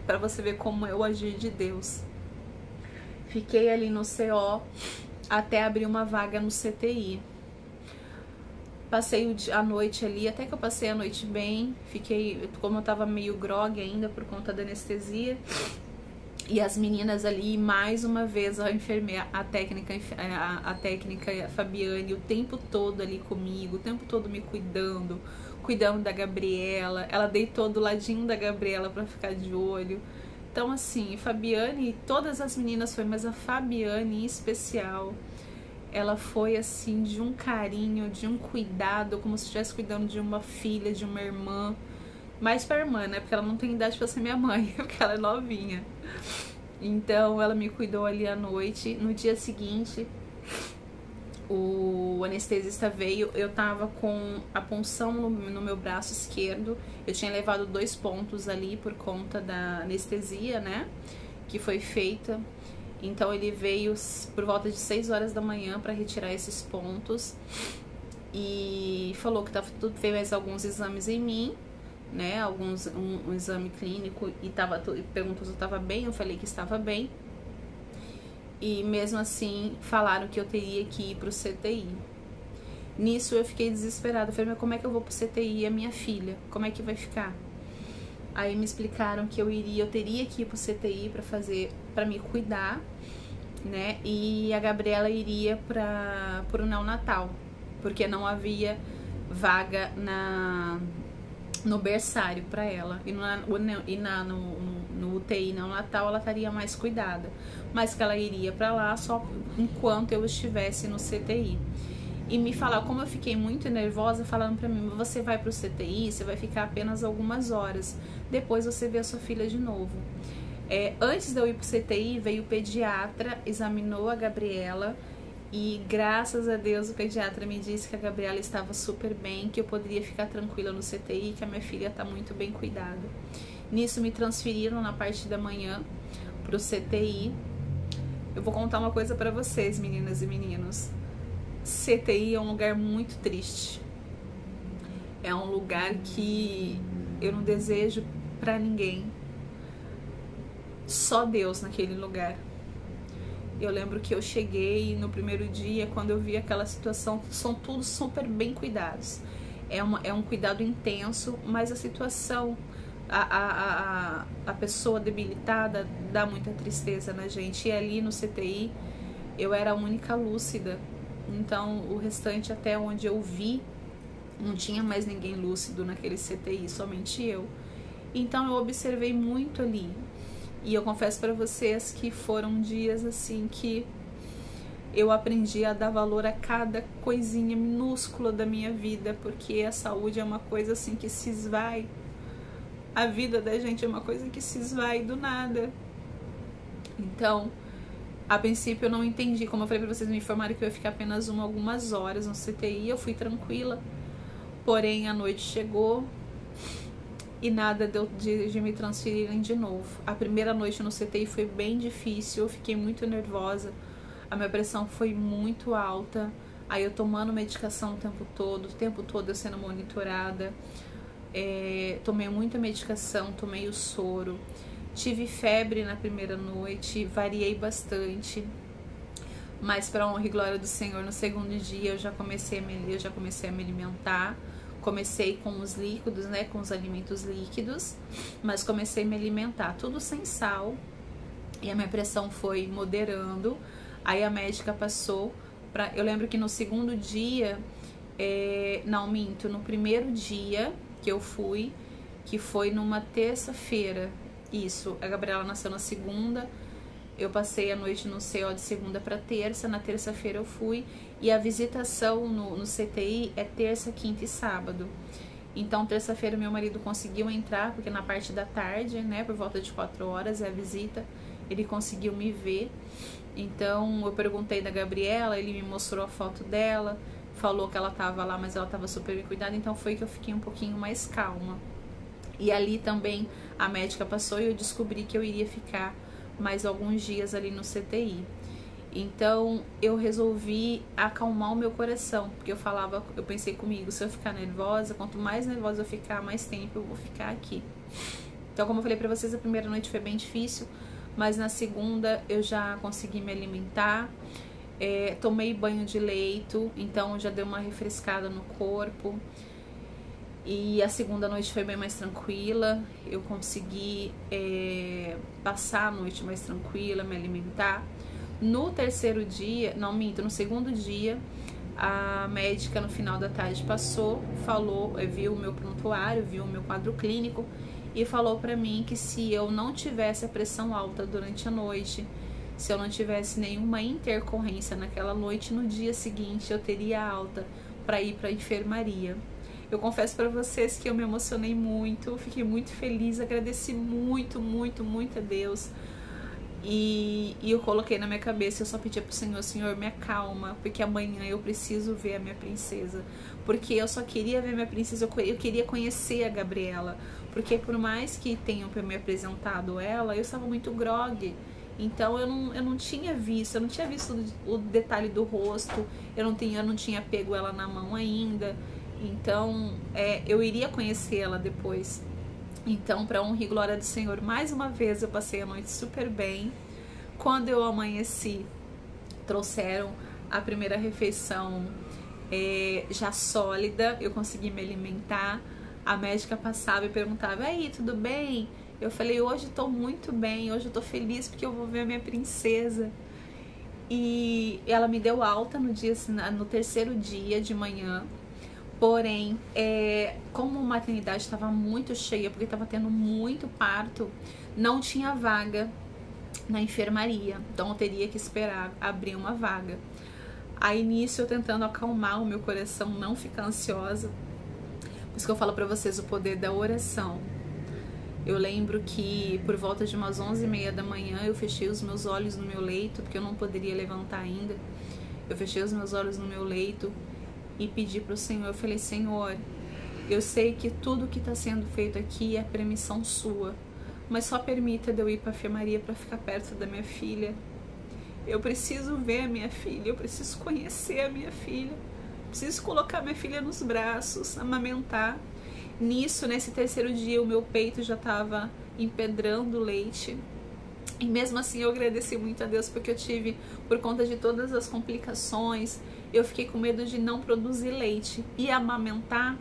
Pra você ver como é o agir de Deus. Fiquei ali no CO até abrir uma vaga no CTI. Passei a noite ali, até que eu passei a noite bem. Fiquei, como eu tava meio grogue ainda por conta da anestesia. E as meninas ali, mais uma vez, a enfermeira, a técnica a Fabiane, o tempo todo ali comigo, o tempo todo me cuidando da Gabriela. Ela deitou do ladinho da Gabriela pra ficar de olho. Então, assim, Fabiane, todas as meninas foi, mas a Fabiane em especial, ela foi assim, de um carinho, de um cuidado, como se estivesse cuidando de uma filha, de uma irmã. Mais pra irmã, né? Porque ela não tem idade pra ser minha mãe, porque ela é novinha. Então, ela me cuidou ali à noite. No dia seguinte, o anestesista veio. Eu tava com a punção no meu braço esquerdo. Eu tinha levado 2 pontos ali por conta da anestesia, né? Que foi feita. Então ele veio por volta de 6 horas da manhã para retirar esses pontos e falou que tava tudo, fez alguns exames em mim, né? Um exame clínico e perguntou se eu estava bem. Eu falei que estava bem. E mesmo assim falaram que eu teria que ir pro CTI. Nisso eu fiquei desesperada. Eu falei, mas como é que eu vou pro CTI? E a minha filha, como é que vai ficar? Aí me explicaram que eu teria que ir pro CTI para me cuidar, né? E a Gabriela iria pro neonatal, porque não havia vaga no berçário para ela. E no UTI neonatal ela estaria mais cuidada, mas que ela iria para lá só enquanto eu estivesse no CTI. E me falaram, como eu fiquei muito nervosa, falando pra mim, você vai pro CTI, você vai ficar apenas algumas horas, depois você vê a sua filha de novo. Antes de eu ir pro CTI, veio o pediatra, examinou a Gabriela e graças a Deus o pediatra me disse que a Gabriela estava super bem, que eu poderia ficar tranquila no CTI, que a minha filha tá muito bem cuidada. Nisso me transferiram na parte da manhã pro CTI. Eu vou contar uma coisa pra vocês, meninas e meninos. CTI é um lugar muito triste. É um lugar que eu não desejo pra ninguém, só Deus naquele lugar. Eu lembro que eu cheguei no primeiro dia, quando eu vi aquela situação, são todos super bem cuidados. É um cuidado intenso, mas a situação, a pessoa debilitada dá muita tristeza na gente. E ali no CTI, eu era a única lúcida. Então, o restante, até onde eu vi, não tinha mais ninguém lúcido naquele CTI, somente eu. Então, eu observei muito ali. E eu confesso para vocês que foram dias assim que eu aprendi a dar valor a cada coisinha minúscula da minha vida, porque a saúde é uma coisa assim que se esvai. A vida da gente é uma coisa que se esvai do nada. Então, a princípio eu não entendi, como eu falei pra vocês, me informaram que eu ia ficar apenas algumas horas no CTI, eu fui tranquila, porém a noite chegou e nada deu de me transferirem de novo. A primeira noite no CTI foi bem difícil, eu fiquei muito nervosa, a minha pressão foi muito alta, aí eu tomando medicação o tempo todo eu sendo monitorada, tomei muita medicação, tomei o soro, tive febre na primeira noite, variei bastante, mas para honra e glória do Senhor, no segundo dia eu já comecei a me alimentar. Comecei com os líquidos, né, com os alimentos líquidos, mas comecei a me alimentar, tudo sem sal, e a minha pressão foi moderando. Aí a médica passou para, eu lembro que no segundo dia, não minto, no primeiro dia que eu fui, que foi numa terça-feira, isso, a Gabriela nasceu na segunda, eu passei a noite no CO de segunda para terça, na terça-feira eu fui, e a visitação no CTI é terça, quinta e sábado. Então, terça-feira meu marido conseguiu entrar, porque na parte da tarde, né, por volta de 4 horas é a visita, ele conseguiu me ver. Então, eu perguntei da Gabriela, ele me mostrou a foto dela, falou que ela tava lá, mas ela tava super bem cuidada, então foi que eu fiquei um pouquinho mais calma. E ali também a médica passou e eu descobri que eu iria ficar mais alguns dias ali no CTI. Então eu resolvi acalmar o meu coração, porque eu pensei comigo, se eu ficar nervosa, quanto mais nervosa eu ficar, mais tempo eu vou ficar aqui. Então, como eu falei pra vocês, a primeira noite foi bem difícil, mas na segunda eu já consegui me alimentar, tomei banho de leito, então já deu uma refrescada no corpo. E a segunda noite foi bem mais tranquila, eu consegui passar a noite mais tranquila, me alimentar. No terceiro dia, não minto, no segundo dia, a médica no final da tarde passou, falou, viu o meu prontuário, viu o meu quadro clínico e falou pra mim que se eu não tivesse a pressão alta durante a noite, se eu não tivesse nenhuma intercorrência naquela noite, no dia seguinte eu teria alta para ir para a enfermaria. Eu confesso para vocês que eu me emocionei muito, fiquei muito feliz, agradeci muito, muito, muito a Deus. E eu coloquei na minha cabeça, eu só pedia pro Senhor, Senhor, me acalma, porque amanhã eu preciso ver a minha princesa. Porque eu só queria ver a minha princesa, eu queria conhecer a Gabriela. Porque por mais que tenham me apresentado ela, eu estava muito grogue. Então eu não tinha visto, o detalhe do rosto, eu não tinha pego ela na mão ainda. Então eu iria conhecê-la depois. Então, para honra e glória do Senhor, mais uma vez eu passei a noite super bem. Quando eu amanheci, trouxeram a primeira refeição já sólida, eu consegui me alimentar. A médica passava e perguntava, aí, tudo bem? Eu falei, hoje estou muito bem, hoje eu estou feliz porque eu vou ver a minha princesa. E ela me deu alta no terceiro dia de manhã. Porém, como a maternidade estava muito cheia, porque estava tendo muito parto, não tinha vaga na enfermaria. Então eu teria que esperar abrir uma vaga. Aí nisso eu tentando acalmar o meu coração, não ficar ansiosa. Por isso que eu falo pra vocês o poder da oração. Eu lembro que por volta de umas 11h30 da manhã eu fechei os meus olhos no meu leito, porque eu não poderia levantar ainda. Eu fechei os meus olhos no meu leito e pedi pro Senhor, eu falei, Senhor, eu sei que tudo que está sendo feito aqui é permissão sua, mas só permita de eu ir para a enfermaria para ficar perto da minha filha. Eu preciso ver a minha filha, eu preciso conhecer a minha filha, preciso colocar minha filha nos braços, amamentar. Nisso, nesse terceiro dia, o meu peito já estava empedrando leite. E mesmo assim eu agradeci muito a Deus, porque eu tive, por conta de todas as complicações, eu fiquei com medo de não produzir leite. E amamentar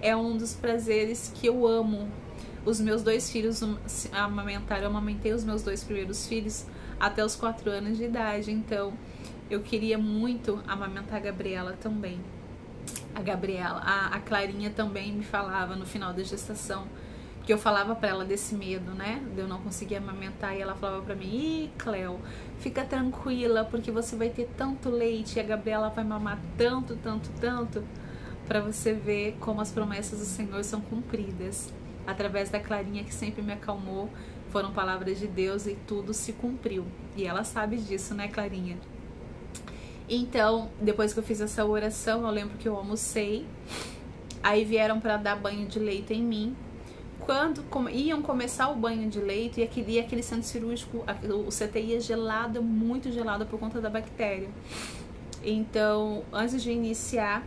é um dos prazeres que eu amo. Os meus 2 filhos amamentaram, eu amamentei os meus 2 primeiros filhos até os 4 anos de idade. Então eu queria muito amamentar a Gabriela também. A Clarinha também me falava no final da gestação, que eu falava pra ela desse medo, né, de eu não conseguir amamentar, e ela falava pra mim: ih, Cleo, fica tranquila, porque você vai ter tanto leite e a Gabriela vai mamar tanto, pra você ver como as promessas do Senhor são cumpridas. Através da Clarinha, que sempre me acalmou, foram palavras de Deus e tudo se cumpriu. E ela sabe disso, né, Clarinha? Então, depois que eu fiz essa oração, eu lembro que eu almocei, aí vieram para dar banho de leite em mim. Quando iam começar o banho de leite, e aquele centro cirúrgico, o CTI é gelado, muito gelado por conta da bactéria. Então, antes de iniciar,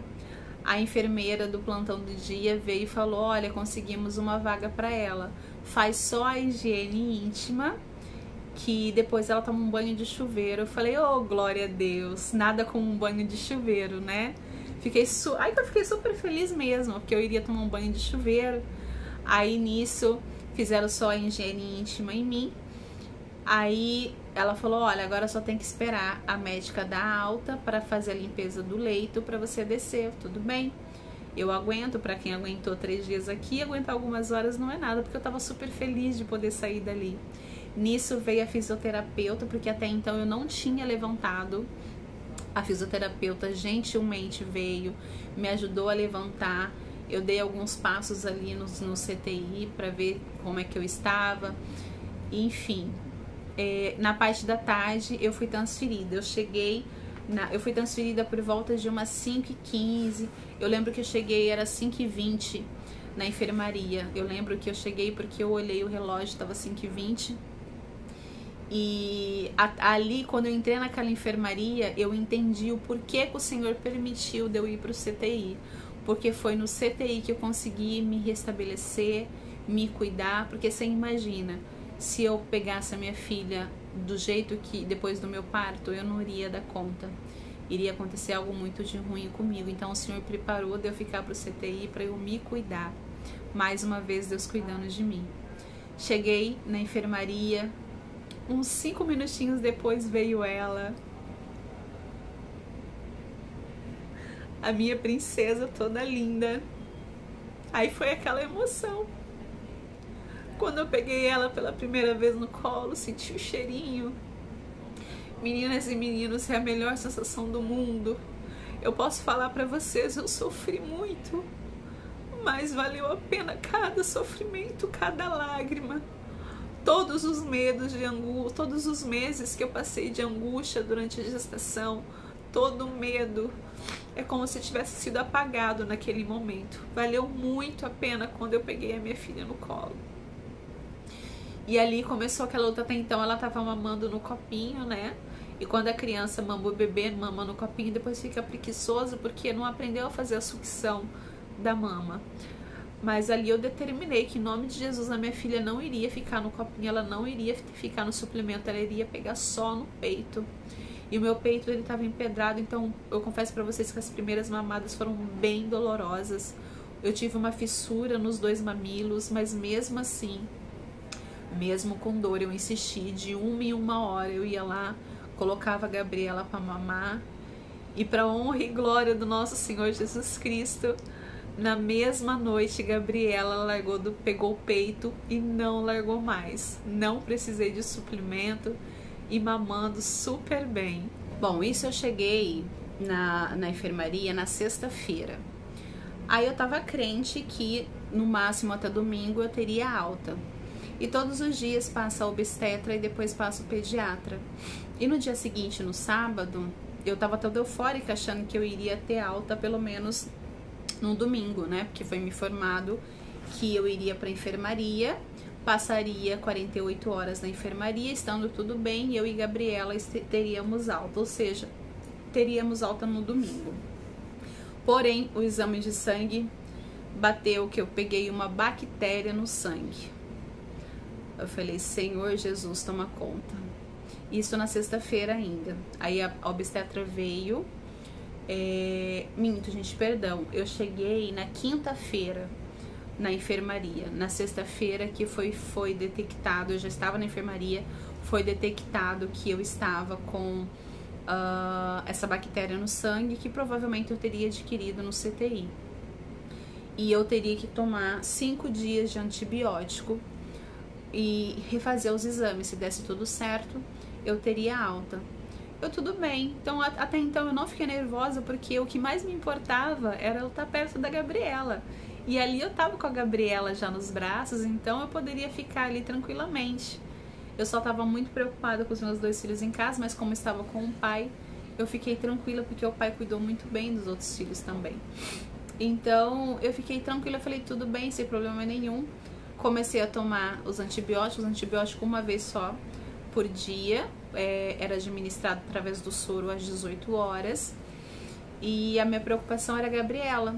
a enfermeira do plantão do dia veio e falou: olha, conseguimos uma vaga para ela, faz só a higiene íntima, que depois ela toma um banho de chuveiro. Eu falei: oh, glória a Deus, nada como um banho de chuveiro, né? Aí eu fiquei super feliz mesmo, porque eu iria tomar um banho de chuveiro. Aí nisso fizeram só a higiene íntima em mim. Aí ela falou: olha, agora só tem que esperar a médica dar alta para fazer a limpeza do leito para você descer. Tudo bem, eu aguento. Para quem aguentou 3 dias aqui, aguentar algumas horas não é nada, porque eu tava super feliz de poder sair dali. Nisso veio a fisioterapeuta, porque até então eu não tinha levantado. A fisioterapeuta gentilmente veio, me ajudou a levantar. Eu dei alguns passos ali no CTI para ver como é que eu estava. Enfim, na parte da tarde eu fui transferida. Eu fui transferida por volta de umas 5h15. Eu lembro que eu cheguei, era 5h20 na enfermaria. Eu lembro que eu cheguei porque eu olhei o relógio, estava 5h20. E ali, quando eu entrei naquela enfermaria, eu entendi o porquê que o Senhor permitiu de eu ir para o CTI. Porque foi no CTI que eu consegui me restabelecer, me cuidar. Porque você imagina, se eu pegasse a minha filha do jeito que, depois do meu parto, eu não iria dar conta. Iria acontecer algo muito de ruim comigo. Então o Senhor preparou de eu ficar para o CTI para eu me cuidar. Mais uma vez, Deus cuidando de mim. Cheguei na enfermaria. Uns 5 minutinhos depois veio ela, a minha princesa toda linda. Aí foi aquela emoção. Quando eu peguei ela pela primeira vez no colo, senti o cheirinho. Meninas e meninos, é a melhor sensação do mundo. Eu posso falar pra vocês, eu sofri muito, mas valeu a pena cada sofrimento, cada lágrima. Todos os medos de angústia, todos os meses que eu passei de angústia durante a gestação, todo medo, é como se tivesse sido apagado naquele momento. Valeu muito a pena quando eu peguei a minha filha no colo. E ali começou aquela luta. Até então ela tava mamando no copinho, né? E quando a criança mama, o bebê mama no copinho, depois fica preguiçoso porque não aprendeu a fazer a sucção da mama. Mas ali eu determinei que em nome de Jesus a minha filha não iria ficar no copinho, ela não iria ficar no suplemento, ela iria pegar só no peito. E o meu peito, ele estava empedrado, então eu confesso para vocês que as primeiras mamadas foram bem dolorosas. Eu tive uma fissura nos 2 mamilos, mas mesmo assim, mesmo com dor, eu insisti. De 1 em 1 hora eu ia lá, colocava a Gabriela para mamar. E para honra e glória do nosso Senhor Jesus Cristo, na mesma noite, Gabriela pegou o peito e não largou mais. Não precisei de suplemento e mamando super bem. Bom, isso eu cheguei na enfermaria na sexta-feira. Aí eu tava crente que no máximo até domingo eu teria alta. E todos os dias passa a obstetra e depois passa o pediatra. E no dia seguinte, no sábado, eu tava toda eufórica achando que eu iria ter alta pelo menos no domingo, né? Porque foi me informado que eu iria para a enfermaria, passaria 48 horas na enfermaria, estando tudo bem, eu e Gabriela teríamos alta, ou seja, teríamos alta no domingo. Porém, o exame de sangue bateu que eu peguei uma bactéria no sangue. Eu falei, Senhor Jesus, toma conta. Isso na sexta-feira ainda. Aí a obstetra veio. Minto, gente, perdão. Eu cheguei na quinta-feira na enfermaria. Na sexta-feira que foi detectado, eu já estava na enfermaria, foi detectado que eu estava com essa bactéria no sangue, que provavelmente eu teria adquirido no CTI. E eu teria que tomar 5 dias de antibiótico e refazer os exames. Se desse tudo certo, eu teria alta. Eu tudo bem. Então, até então eu não fiquei nervosa, porque o que mais me importava era eu estar perto da Gabriela. E ali eu tava com a Gabriela já nos braços, então eu poderia ficar ali tranquilamente. Eu só tava muito preocupada com os meus 2 filhos em casa, mas como eu estava com o pai, eu fiquei tranquila, porque o pai cuidou muito bem dos outros filhos também. Então, eu fiquei tranquila, falei, tudo bem, sem problema nenhum. Comecei a tomar os antibiótico uma vez só por dia. Era administrado através do soro às 18 horas. E a minha preocupação era a Gabriela.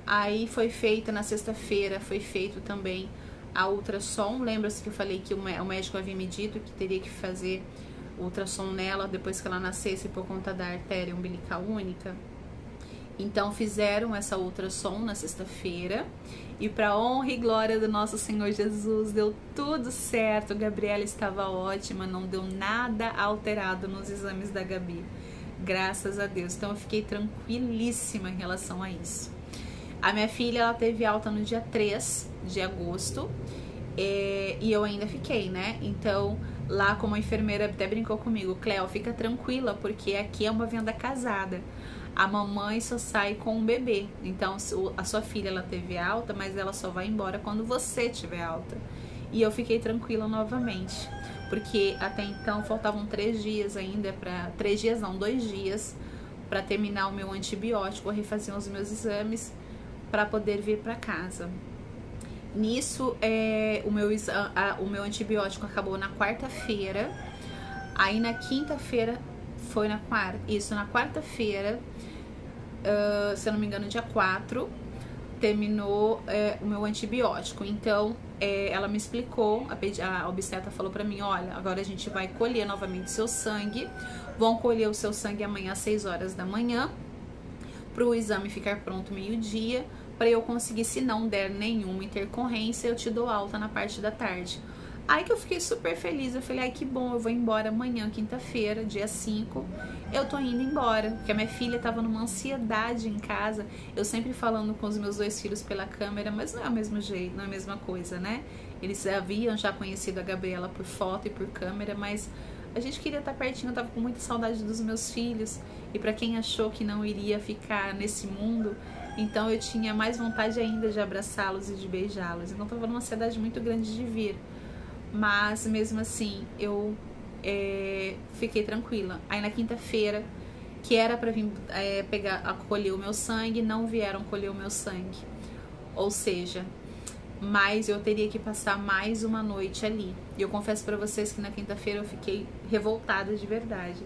Aí foi feita, na sexta-feira, foi feito também a ultrassom. Lembra-se que eu falei que o médico havia me dito que teria que fazer ultrassom nela depois que ela nascesse por conta da artéria umbilical única? Então fizeram essa ultrassom na sexta-feira e para honra e glória do nosso Senhor Jesus, deu tudo certo. Gabriela estava ótima, não deu nada alterado nos exames da Gabi, graças a Deus. Então eu fiquei tranquilíssima em relação a isso. A minha filha, ela teve alta no dia 3 de agosto e eu ainda fiquei, né? Então lá, como a enfermeira até brincou comigo, Cleo, fica tranquila, porque aqui é uma venda casada. A mamãe só sai com um bebê. Então a sua filha, ela teve alta, mas ela só vai embora quando você tiver alta. E eu fiquei tranquila novamente, porque até então faltavam 3 dias ainda para... 3 dias não, 2 dias para terminar o meu antibiótico, refazer os meus exames para poder vir para casa. Nisso, o meu antibiótico acabou na quarta-feira. Aí na quinta-feira foi na quarta. Isso, na quarta-feira, se eu não me engano, dia 4, terminou o meu antibiótico. Então, ela me explicou, a obstetra falou pra mim, olha, agora a gente vai colher novamente seu sangue. Vão colher o seu sangue amanhã às 6 horas da manhã, pro exame ficar pronto meio-dia, para eu conseguir, se não der nenhuma intercorrência, eu te dou alta na parte da tarde. Aí que eu fiquei super feliz, eu falei, ai que bom, eu vou embora amanhã, quinta-feira, dia 5, eu tô indo embora, porque a minha filha tava numa ansiedade em casa, eu sempre falando com os meus 2 filhos pela câmera, mas não é o mesmo jeito, não é a mesma coisa, né? Eles haviam já conhecido a Gabriela por foto e por câmera, mas a gente queria estar pertinho, eu tava com muita saudade dos meus filhos, e pra quem achou que não iria ficar nesse mundo, então eu tinha mais vontade ainda de abraçá-los e de beijá-los, então tava numa ansiedade muito grande de vir. Mas mesmo assim eu fiquei tranquila. Aí na quinta-feira, que era pra vir colher o meu sangue, não vieram colher o meu sangue. Ou seja, mas eu teria que passar mais uma noite ali. E eu confesso pra vocês que na quinta-feira eu fiquei revoltada de verdade.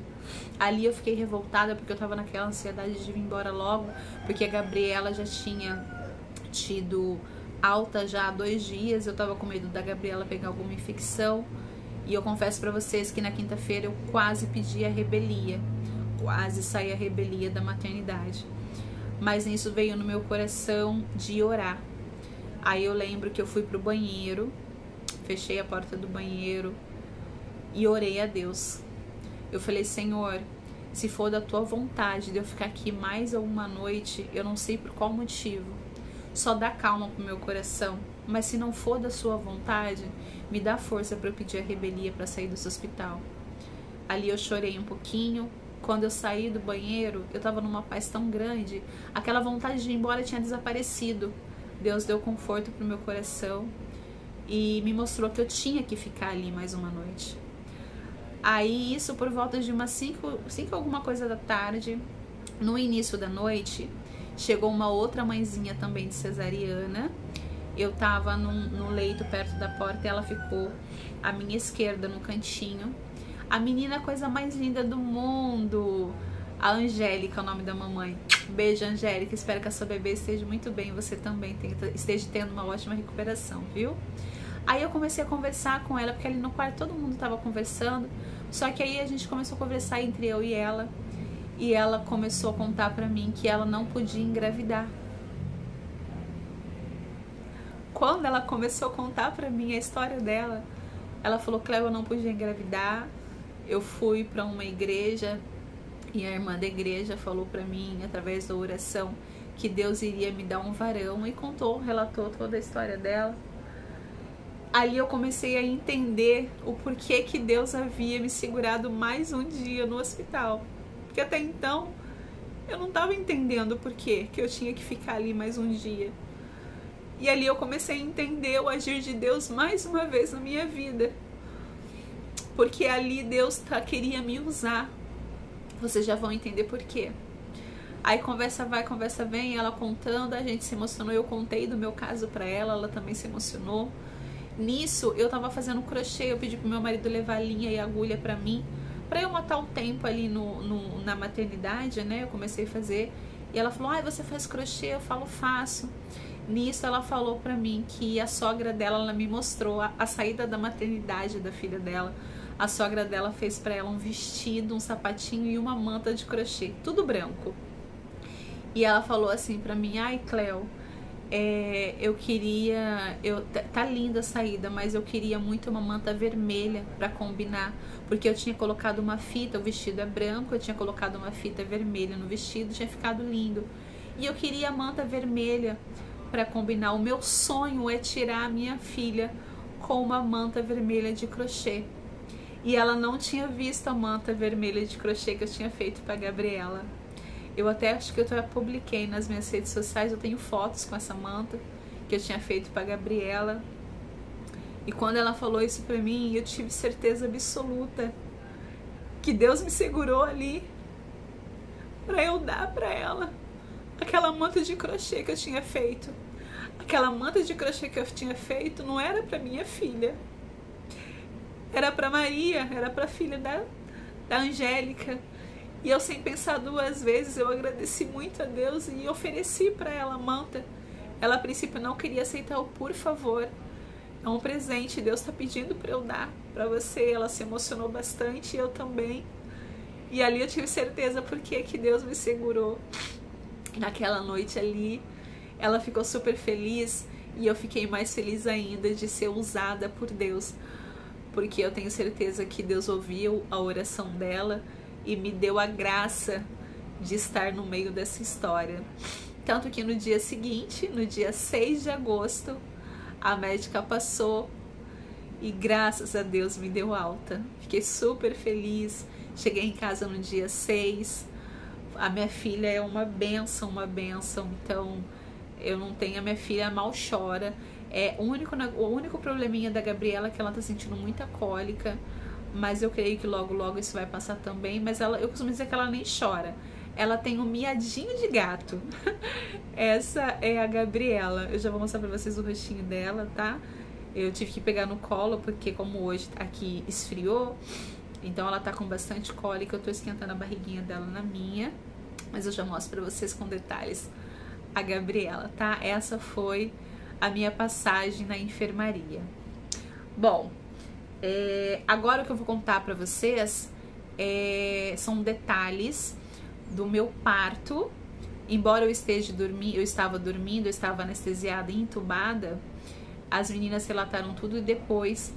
Ali eu fiquei revoltada porque eu tava naquela ansiedade de vir embora logo, porque a Gabriela já tinha tido alta já há 2 dias, eu tava com medo da Gabriela pegar alguma infecção. E eu confesso pra vocês que na quinta-feira eu quase pedi a rebelia, quase saí a rebelia da maternidade, mas nisso veio no meu coração de orar. Aí eu lembro que eu fui pro banheiro, fechei a porta do banheiro e orei a Deus. Eu falei, Senhor, se for da tua vontade de eu ficar aqui mais alguma noite, eu não sei por qual motivo, só dá calma pro meu coração, mas se não for da sua vontade, me dá força para eu pedir a rebelia para sair desse hospital. Ali eu chorei um pouquinho. Quando eu saí do banheiro, eu tava numa paz tão grande, aquela vontade de ir embora tinha desaparecido. Deus deu conforto pro meu coração e me mostrou que eu tinha que ficar ali mais uma noite. Aí isso por volta de umas 5 alguma coisa da tarde, no início da noite, chegou uma outra mãezinha também de cesariana. Eu tava no leito perto da porta e ela ficou à minha esquerda, no cantinho. A menina, a coisa mais linda do mundo. A Angélica, o nome da mamãe. Beijo, Angélica. Espero que a sua bebê esteja muito bem. Você também esteja tendo uma ótima recuperação, viu? Aí eu comecei a conversar com ela, porque ali no quarto todo mundo estava conversando. Só que aí a gente começou a conversar entre eu e ela. E ela começou a contar pra mim que ela não podia engravidar. Quando ela começou a contar pra mim a história dela, ela falou: Cléo, eu não podia engravidar. Eu fui pra uma igreja e a irmã da igreja falou pra mim, através da oração, que Deus iria me dar um varão, e relatou toda a história dela. Ali eu comecei a entender o porquê que Deus havia me segurado mais um dia no hospital. Porque até então eu não estava entendendo o porquê que eu tinha que ficar ali mais um dia. E ali eu comecei a entender o agir de Deus mais uma vez na minha vida. Porque ali Deus queria me usar. Vocês já vão entender por quê. Aí conversa vai, conversa vem, ela contando, a gente se emocionou, eu contei do meu caso pra ela, ela também se emocionou. Nisso, eu tava fazendo crochê, eu pedi pro meu marido levar linha e agulha pra mim, pra eu matar o tempo ali na maternidade, né? Eu comecei a fazer, e ela falou: ai, você faz crochê? Eu falo: faço. Nisso, ela falou pra mim que a sogra dela, ela me mostrou a saída da maternidade da filha dela. A sogra dela fez pra ela um vestido, um sapatinho e uma manta de crochê, tudo branco. E ela falou assim pra mim: ai, Cléo, eu queria, tá linda a saída, mas eu queria muito uma manta vermelha pra combinar, porque eu tinha colocado uma fita, o vestido é branco, eu tinha colocado uma fita vermelha no vestido, tinha ficado lindo, e eu queria a manta vermelha pra combinar. O meu sonho é tirar a minha filha com uma manta vermelha de crochê. E ela não tinha visto a manta vermelha de crochê que eu tinha feito pra Gabriela. Eu até acho que eu publiquei nas minhas redes sociais, eu tenho fotos com essa manta que eu tinha feito pra Gabriela. E quando ela falou isso pra mim, eu tive certeza absoluta que Deus me segurou ali pra eu dar pra ela aquela manta de crochê que eu tinha feito. Aquela manta de crochê que eu tinha feito não era pra minha filha. Era pra Maria, era pra filha da Angélica. E eu, sem pensar duas vezes, eu agradeci muito a Deus e ofereci para ela a manta. Ela, a princípio, não queria aceitar o por favor. É um presente, Deus está pedindo para eu dar para você. Ela se emocionou bastante e eu também. E ali eu tive certeza porque que Deus me segurou. Naquela noite ali, ela ficou super feliz e eu fiquei mais feliz ainda de ser usada por Deus. Porque eu tenho certeza que Deus ouviu a oração dela e me deu a graça de estar no meio dessa história. Tanto que no dia seguinte, no dia 6 de agosto, a médica passou e graças a Deus me deu alta. Fiquei super feliz. Cheguei em casa no dia 6. A minha filha é uma bênção, uma bênção. Então, eu não tenho, a minha filha mal chora. O único probleminha da Gabriela é que ela tá sentindo muita cólica. Mas eu creio que logo, logo isso vai passar também. Mas eu costumo dizer que ela nem chora. Ela tem um miadinho de gato. Essa é a Gabriela. Eu já vou mostrar pra vocês o rostinho dela, tá? Eu tive que pegar no colo, porque como hoje aqui esfriou, então ela tá com bastante cólica. Eu tô esquentando a barriguinha dela na minha. Mas eu já mostro pra vocês com detalhes a Gabriela, tá? Essa foi a minha passagem na enfermaria. Bom... agora o que eu vou contar pra vocês são detalhes do meu parto. Embora eu estava dormindo, eu estava anestesiada e entubada, as meninas relataram tudo e depois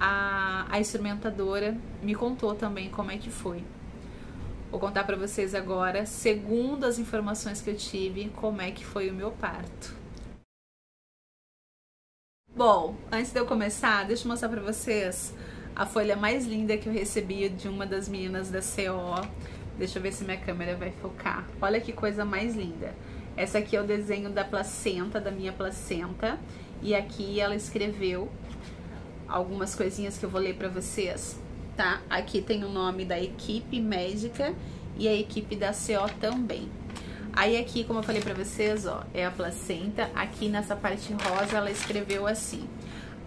a instrumentadora me contou também como é que foi. Vou contar pra vocês agora, segundo as informações que eu tive, como é que foi o meu parto. Bom, antes de eu começar, deixa eu mostrar pra vocês a folha mais linda que eu recebi de uma das meninas da CO. Deixa eu ver se minha câmera vai focar. Olha que coisa mais linda. Essa aqui é o desenho da placenta, da minha placenta. E aqui ela escreveu algumas coisinhas que eu vou ler pra vocês, tá? Aqui tem o nome da equipe médica e a equipe da CO também. Aí aqui, como eu falei pra vocês, ó, é a placenta. Aqui nessa parte rosa ela escreveu assim: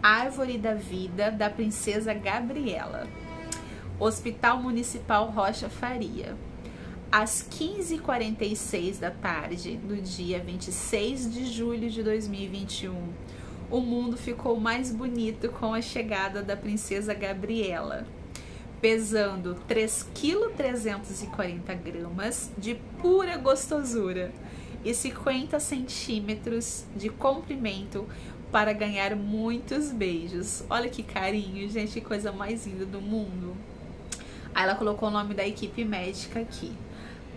Árvore da Vida da Princesa Gabriela, Hospital Municipal Rocha Faria. às 15h46 da tarde do dia 26 de julho de 2021, o mundo ficou mais bonito com a chegada da princesa Gabriela, pesando 3,340 kg de pura gostosura e 50 centímetros de comprimento para ganhar muitos beijos. Olha que carinho, gente, que coisa mais linda do mundo. Aí ela colocou o nome da equipe médica aqui.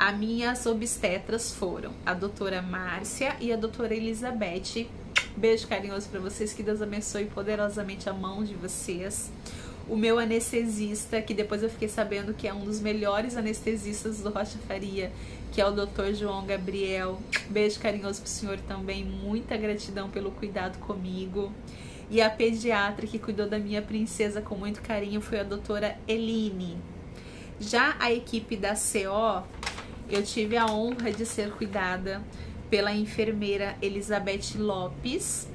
As minhas obstetras foram a doutora Márcia e a doutora Elizabeth. Beijo carinhoso para vocês, que Deus abençoe poderosamente a mão de vocês. O meu anestesista, que depois eu fiquei sabendo que é um dos melhores anestesistas do Rocha Faria, que é o Dr. João Gabriel. Beijo carinhoso pro senhor também, muita gratidão pelo cuidado comigo. E a pediatra que cuidou da minha princesa com muito carinho foi a doutora Eline. Já a equipe da CO, eu tive a honra de ser cuidada pela enfermeira Elizabeth Lopes,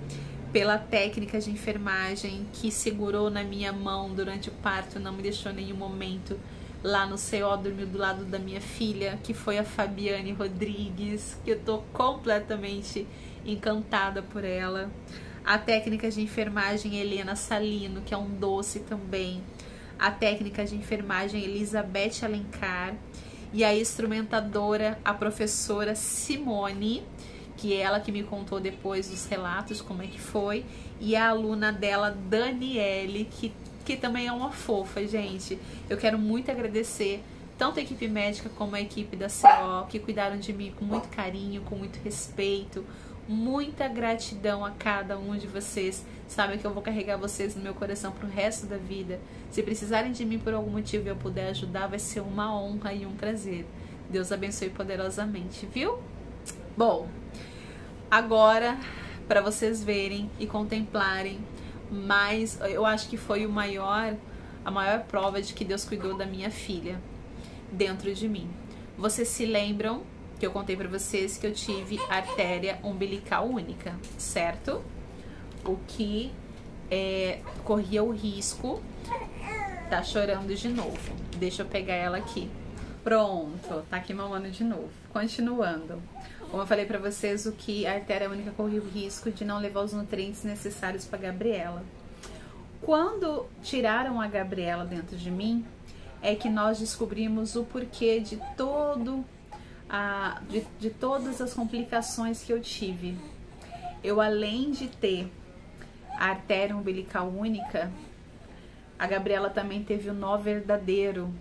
pela técnica de enfermagem que segurou na minha mão durante o parto, não me deixou em nenhum momento lá no CO, dormiu do lado da minha filha, que foi a Fabiane Rodrigues, que eu tô completamente encantada por ela. A técnica de enfermagem Helena Salino, que é um doce também. A técnica de enfermagem Elizabeth Alencar. E a instrumentadora, a professora Simone, que é ela que me contou depois os relatos, como é que foi. E a aluna dela, Daniele, que também é uma fofa, gente. Eu quero muito agradecer tanto a equipe médica como a equipe da CO, que cuidaram de mim com muito carinho, com muito respeito. Muita gratidão a cada um de vocês. Sabem que eu vou carregar vocês no meu coração pro resto da vida. Se precisarem de mim por algum motivo e eu puder ajudar, vai ser uma honra e um prazer. Deus abençoe poderosamente, viu? Bom, agora, para vocês verem e contemplarem, mas eu acho que foi a maior prova de que Deus cuidou da minha filha dentro de mim. Vocês se lembram que eu contei para vocês que eu tive artéria umbilical única, certo? O que corria o risco. Tá chorando de novo. Deixa eu pegar ela aqui. Pronto, tá aqui mamando de novo. Continuando. Como eu falei pra vocês, o que a artéria única corria o risco de não levar os nutrientes necessários pra Gabriela. Quando tiraram a Gabriela dentro de mim, é que nós descobrimos o porquê de todas as complicações que eu tive. Eu, além de ter a artéria umbilical única, a Gabriela também teve o nó verdadeiro.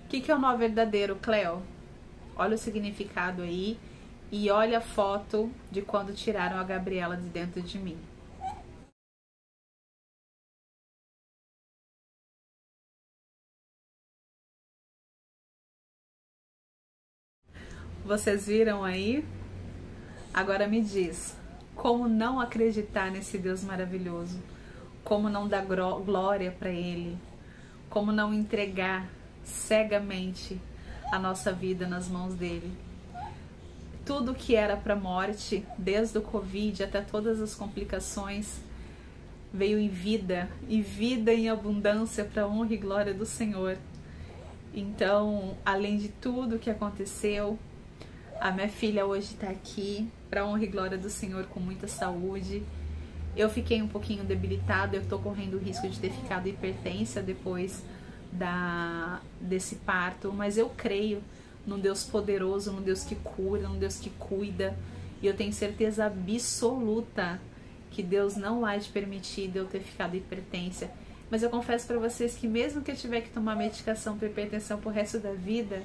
O que é o nó verdadeiro, Cleo? Olha o significado aí e olha a foto de quando tiraram a Gabriela de dentro de mim. Vocês viram aí? Agora me diz, como não acreditar nesse Deus maravilhoso? Como não dar glória para Ele? Como não entregar cegamente a nossa vida nas mãos dele? Tudo que era para morte, desde o Covid até todas as complicações, veio em vida, e vida em abundância para a honra e glória do Senhor. Então, além de tudo que aconteceu, a minha filha hoje está aqui para a honra e glória do Senhor, com muita saúde. Eu fiquei um pouquinho debilitada, eu tô correndo o risco de ter ficado hipertensa depois desse parto, mas eu creio num Deus poderoso, num Deus que cura, num Deus que cuida, e eu tenho certeza absoluta que Deus não há de permitir de eu ter ficado hipertensa. Mas eu confesso para vocês que mesmo que eu tiver que tomar medicação para hipertensão pro resto da vida,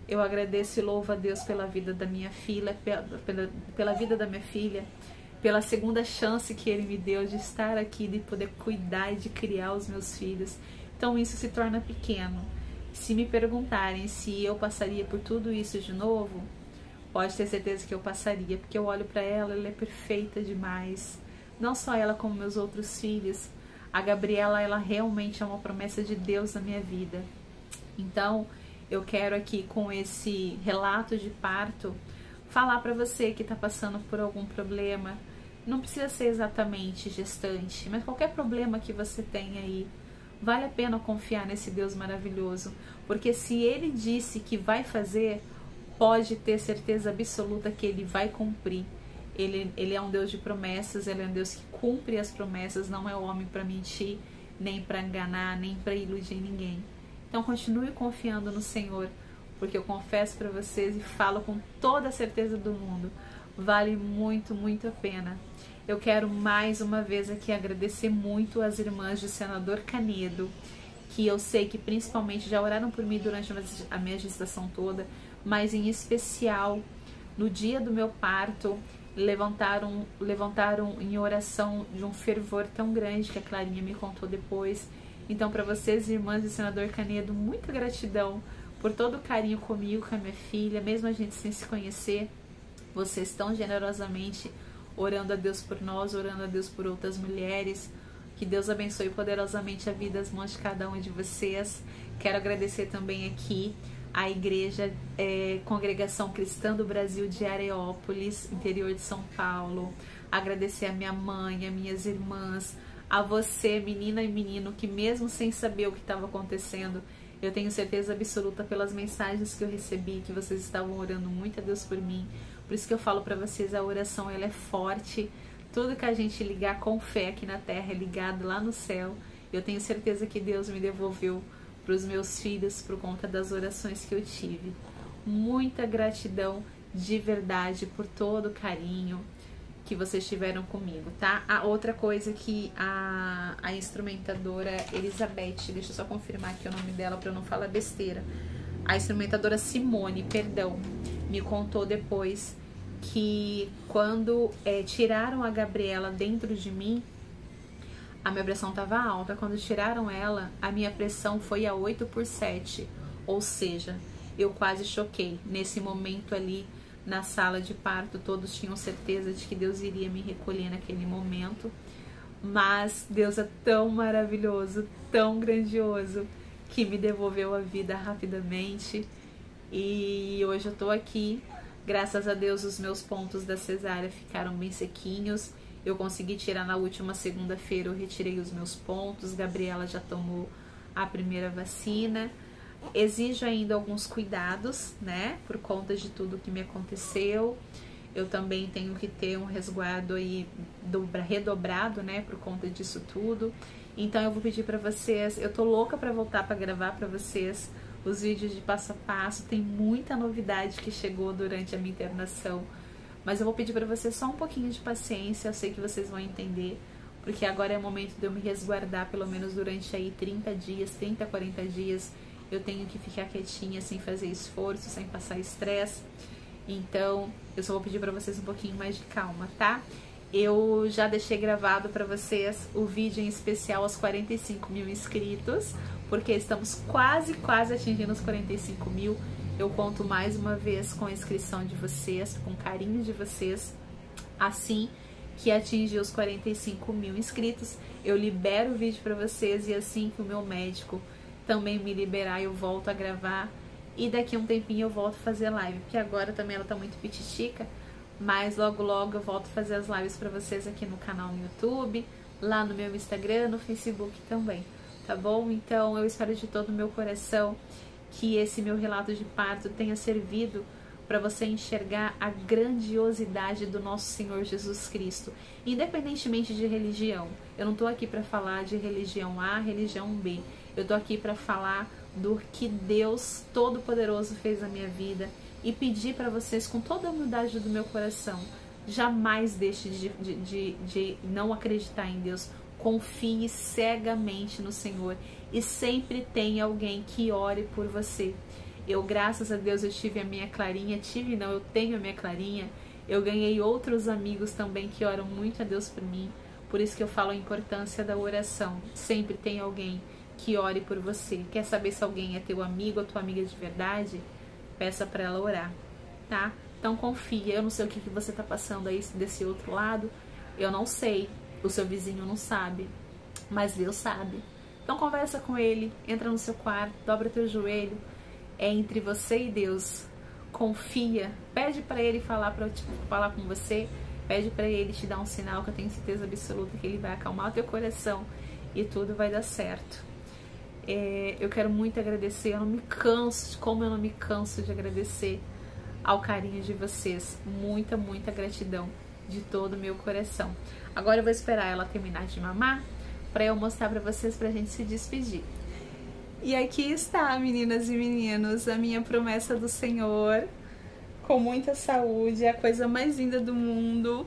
eu agradeço e louvo a Deus pela vida da minha filha, pela vida da minha filha, pela segunda chance que Ele me deu de estar aqui, de poder cuidar e de criar os meus filhos. Então isso se torna pequeno. Se me perguntarem se eu passaria por tudo isso de novo, pode ter certeza que eu passaria, porque eu olho para ela, ela é perfeita demais. Não só ela, como meus outros filhos. A Gabriela, ela realmente é uma promessa de Deus na minha vida. Então, eu quero aqui, com esse relato de parto, falar para você que está passando por algum problema. Não precisa ser exatamente gestante, mas qualquer problema que você tenha aí, Vale a pena confiar nesse Deus maravilhoso, porque se Ele disse que vai fazer, pode ter certeza absoluta que Ele vai cumprir. Ele é um Deus de promessas, Ele é um Deus que cumpre as promessas, não é homem para mentir, nem para enganar, nem para iludir ninguém. Então continue confiando no Senhor, porque eu confesso para vocês e falo com toda a certeza do mundo, vale muito, muito a pena. Eu quero mais uma vez aqui agradecer muito às irmãs de Senador Canedo, que eu sei que principalmente já oraram por mim durante a minha gestação toda, mas em especial no dia do meu parto, levantaram em oração de um fervor tão grande que a Clarinha me contou depois. Então, para vocês, irmãs de Senador Canedo, muita gratidão por todo o carinho comigo, com a minha filha, mesmo a gente sem se conhecer, vocês tão generosamente orando a Deus por nós, orando a Deus por outras mulheres. Que Deus abençoe poderosamente a vida, as mãos de cada um de vocês. Quero agradecer também aqui a Igreja Congregação Cristã do Brasil de Areópolis, interior de São Paulo. Agradecer a minha mãe, a minhas irmãs, a você, menina e menino, que mesmo sem saber o que estava acontecendo, eu tenho certeza absoluta pelas mensagens que eu recebi, que vocês estavam orando muito a Deus por mim. Por isso que eu falo para vocês, a oração ela é forte. Tudo que a gente ligar com fé aqui na terra é ligado lá no céu. Eu tenho certeza que Deus me devolveu para os meus filhos por conta das orações que eu tive. Muita gratidão de verdade por todo o carinho que vocês tiveram comigo, tá? A outra coisa que a instrumentadora Elizabeth, deixa eu só confirmar aqui o nome dela para eu não falar besteira. A instrumentadora Simone, perdão, me contou depois que quando tiraram a Gabriela dentro de mim, a minha pressão estava alta. Quando tiraram ela, a minha pressão foi a 8/7, ou seja, eu quase choquei. Nesse momento ali, na sala de parto, todos tinham certeza de que Deus iria me recolher naquele momento, mas Deus é tão maravilhoso, tão grandioso, que me devolveu a vida rapidamente, e hoje eu tô aqui. Graças a Deus os meus pontos da cesárea ficaram bem sequinhos, eu consegui tirar na última segunda-feira, eu retirei os meus pontos, Gabriela já tomou a primeira vacina. Exijo ainda alguns cuidados, né, por conta de tudo que me aconteceu. Eu também tenho que ter um resguardo aí redobrado, né, por conta disso tudo. Então eu vou pedir pra vocês, eu tô louca pra voltar pra gravar pra vocês os vídeos de passo a passo. Tem muita novidade que chegou durante a minha internação, mas eu vou pedir pra vocês só um pouquinho de paciência. Eu sei que vocês vão entender, porque agora é o momento de eu me resguardar, pelo menos durante aí 30 dias, 30, 40 dias, eu tenho que ficar quietinha, sem fazer esforço, sem passar estresse. Então, eu só vou pedir pra vocês um pouquinho mais de calma, tá? Eu já deixei gravado pra vocês o vídeo em especial aos 45 mil inscritos, porque estamos quase atingindo os 45 mil. Eu conto mais uma vez com a inscrição de vocês, com o carinho de vocês. Assim que atingir os 45 mil inscritos, eu libero o vídeo pra vocês, e assim que o meu médico também me liberar, eu volto a gravar, e daqui a um tempinho eu volto a fazer live, porque agora também ela tá muito pititica, mas logo eu volto a fazer as lives pra vocês aqui no canal no YouTube, lá no meu Instagram, no Facebook também, tá bom? Então eu espero de todo o meu coração que esse meu relato de parto tenha servido para você enxergar a grandiosidade do nosso Senhor Jesus Cristo, independentemente de religião. Eu não tô aqui para falar de religião A, religião B. Eu tô aqui para falar do que Deus Todo-Poderoso fez na minha vida, e pedir para vocês, com toda a humildade do meu coração, jamais deixe de não acreditar em Deus. Confie cegamente no Senhor, e sempre tem alguém que ore por você. Eu, graças a Deus, eu tive a minha Clarinha, eu tenho a minha Clarinha. Eu ganhei outros amigos também que oram muito a Deus por mim. Por isso que eu falo a importância da oração. Sempre tem alguém que ore por você. Quer saber se alguém é teu amigo ou tua amiga de verdade? Peça para ela orar, tá? Então confia. Eu não sei o que você tá passando aí desse outro lado. Eu não sei. O seu vizinho não sabe. Mas Deus sabe. Então conversa com ele. Entra no seu quarto. Dobra teu joelho. É entre você e Deus. Confia. Pede para ele falar com você. Pede para ele te dar um sinal, que eu tenho certeza absoluta que ele vai acalmar o teu coração e tudo vai dar certo. Eu quero muito agradecer, eu não me canso, como eu não me canso de agradecer ao carinho de vocês. Muita, muita gratidão de todo o meu coração. Agora eu vou esperar ela terminar de mamar para eu mostrar para vocês, pra gente se despedir. E aqui está, meninas e meninos, a minha promessa do Senhor, com muita saúde, é a coisa mais linda do mundo.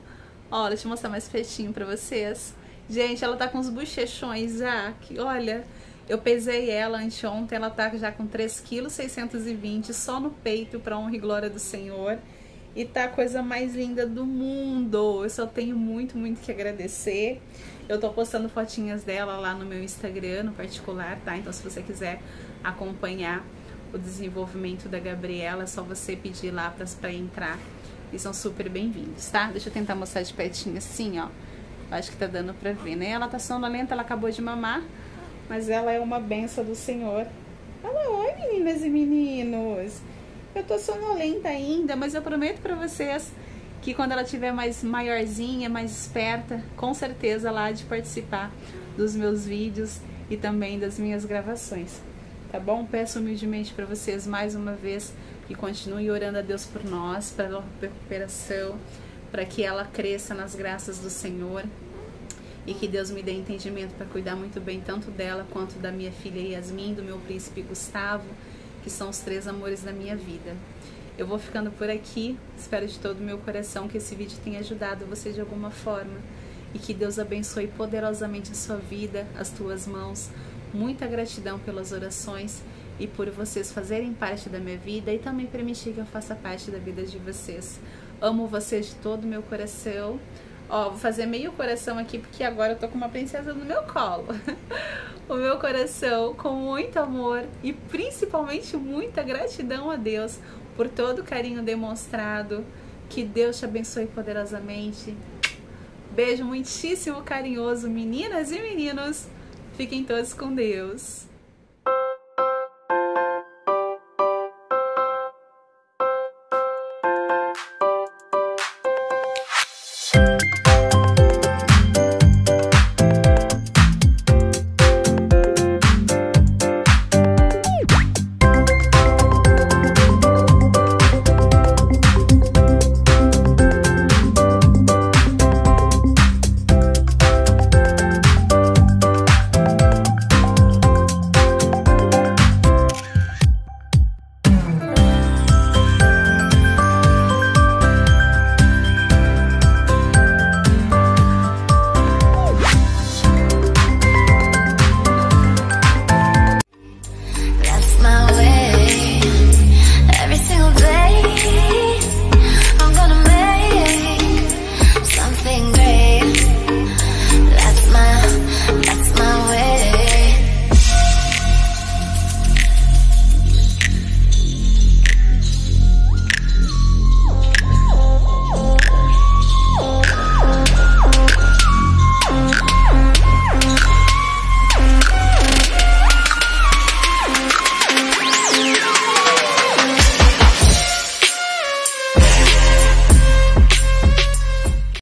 Ó, deixa eu mostrar mais pertinho pra vocês. Gente, ela tá com uns bochechões já, que olha, eu pesei ela anteontem, ela tá já com 3,620 kg só no peito, pra honra e glória do Senhor. E tá a coisa mais linda do mundo. Eu só tenho muito, muito que agradecer. Eu tô postando fotinhas dela lá no meu Instagram, no particular, tá? Então se você quiser acompanhar o desenvolvimento da Gabriela, é só você pedir lá pra entrar. E são super bem-vindos, tá? Deixa eu tentar mostrar de pertinho assim, ó. Acho que tá dando pra ver, né? Ela tá sonolenta, ela acabou de mamar, mas ela é uma benção do Senhor. Fala, oi, meninas e meninos. Eu tô sonolenta ainda, mas eu prometo pra vocês que quando ela tiver mais maiorzinha, mais esperta, com certeza ela há de participar dos meus vídeos e também das minhas gravações, tá bom? Peço humildemente pra vocês mais uma vez que continue orando a Deus por nós, pela recuperação, para que ela cresça nas graças do Senhor e que Deus me dê entendimento para cuidar muito bem tanto dela quanto da minha filha Yasmin, do meu príncipe Gustavo, que são os 3 amores da minha vida. Eu vou ficando por aqui, espero de todo o meu coração que esse vídeo tenha ajudado você de alguma forma e que Deus abençoe poderosamente a sua vida, as tuas mãos. Muita gratidão pelas orações e por vocês fazerem parte da minha vida e também permitir que eu faça parte da vida de vocês. Amo vocês de todo o meu coração. Ó, vou fazer meio coração aqui porque agora eu tô com uma princesa no meu colo. O meu coração com muito amor e principalmente muita gratidão a Deus por todo o carinho demonstrado. Que Deus te abençoe poderosamente. Beijo muitíssimo carinhoso, meninas e meninos. Fiquem todos com Deus.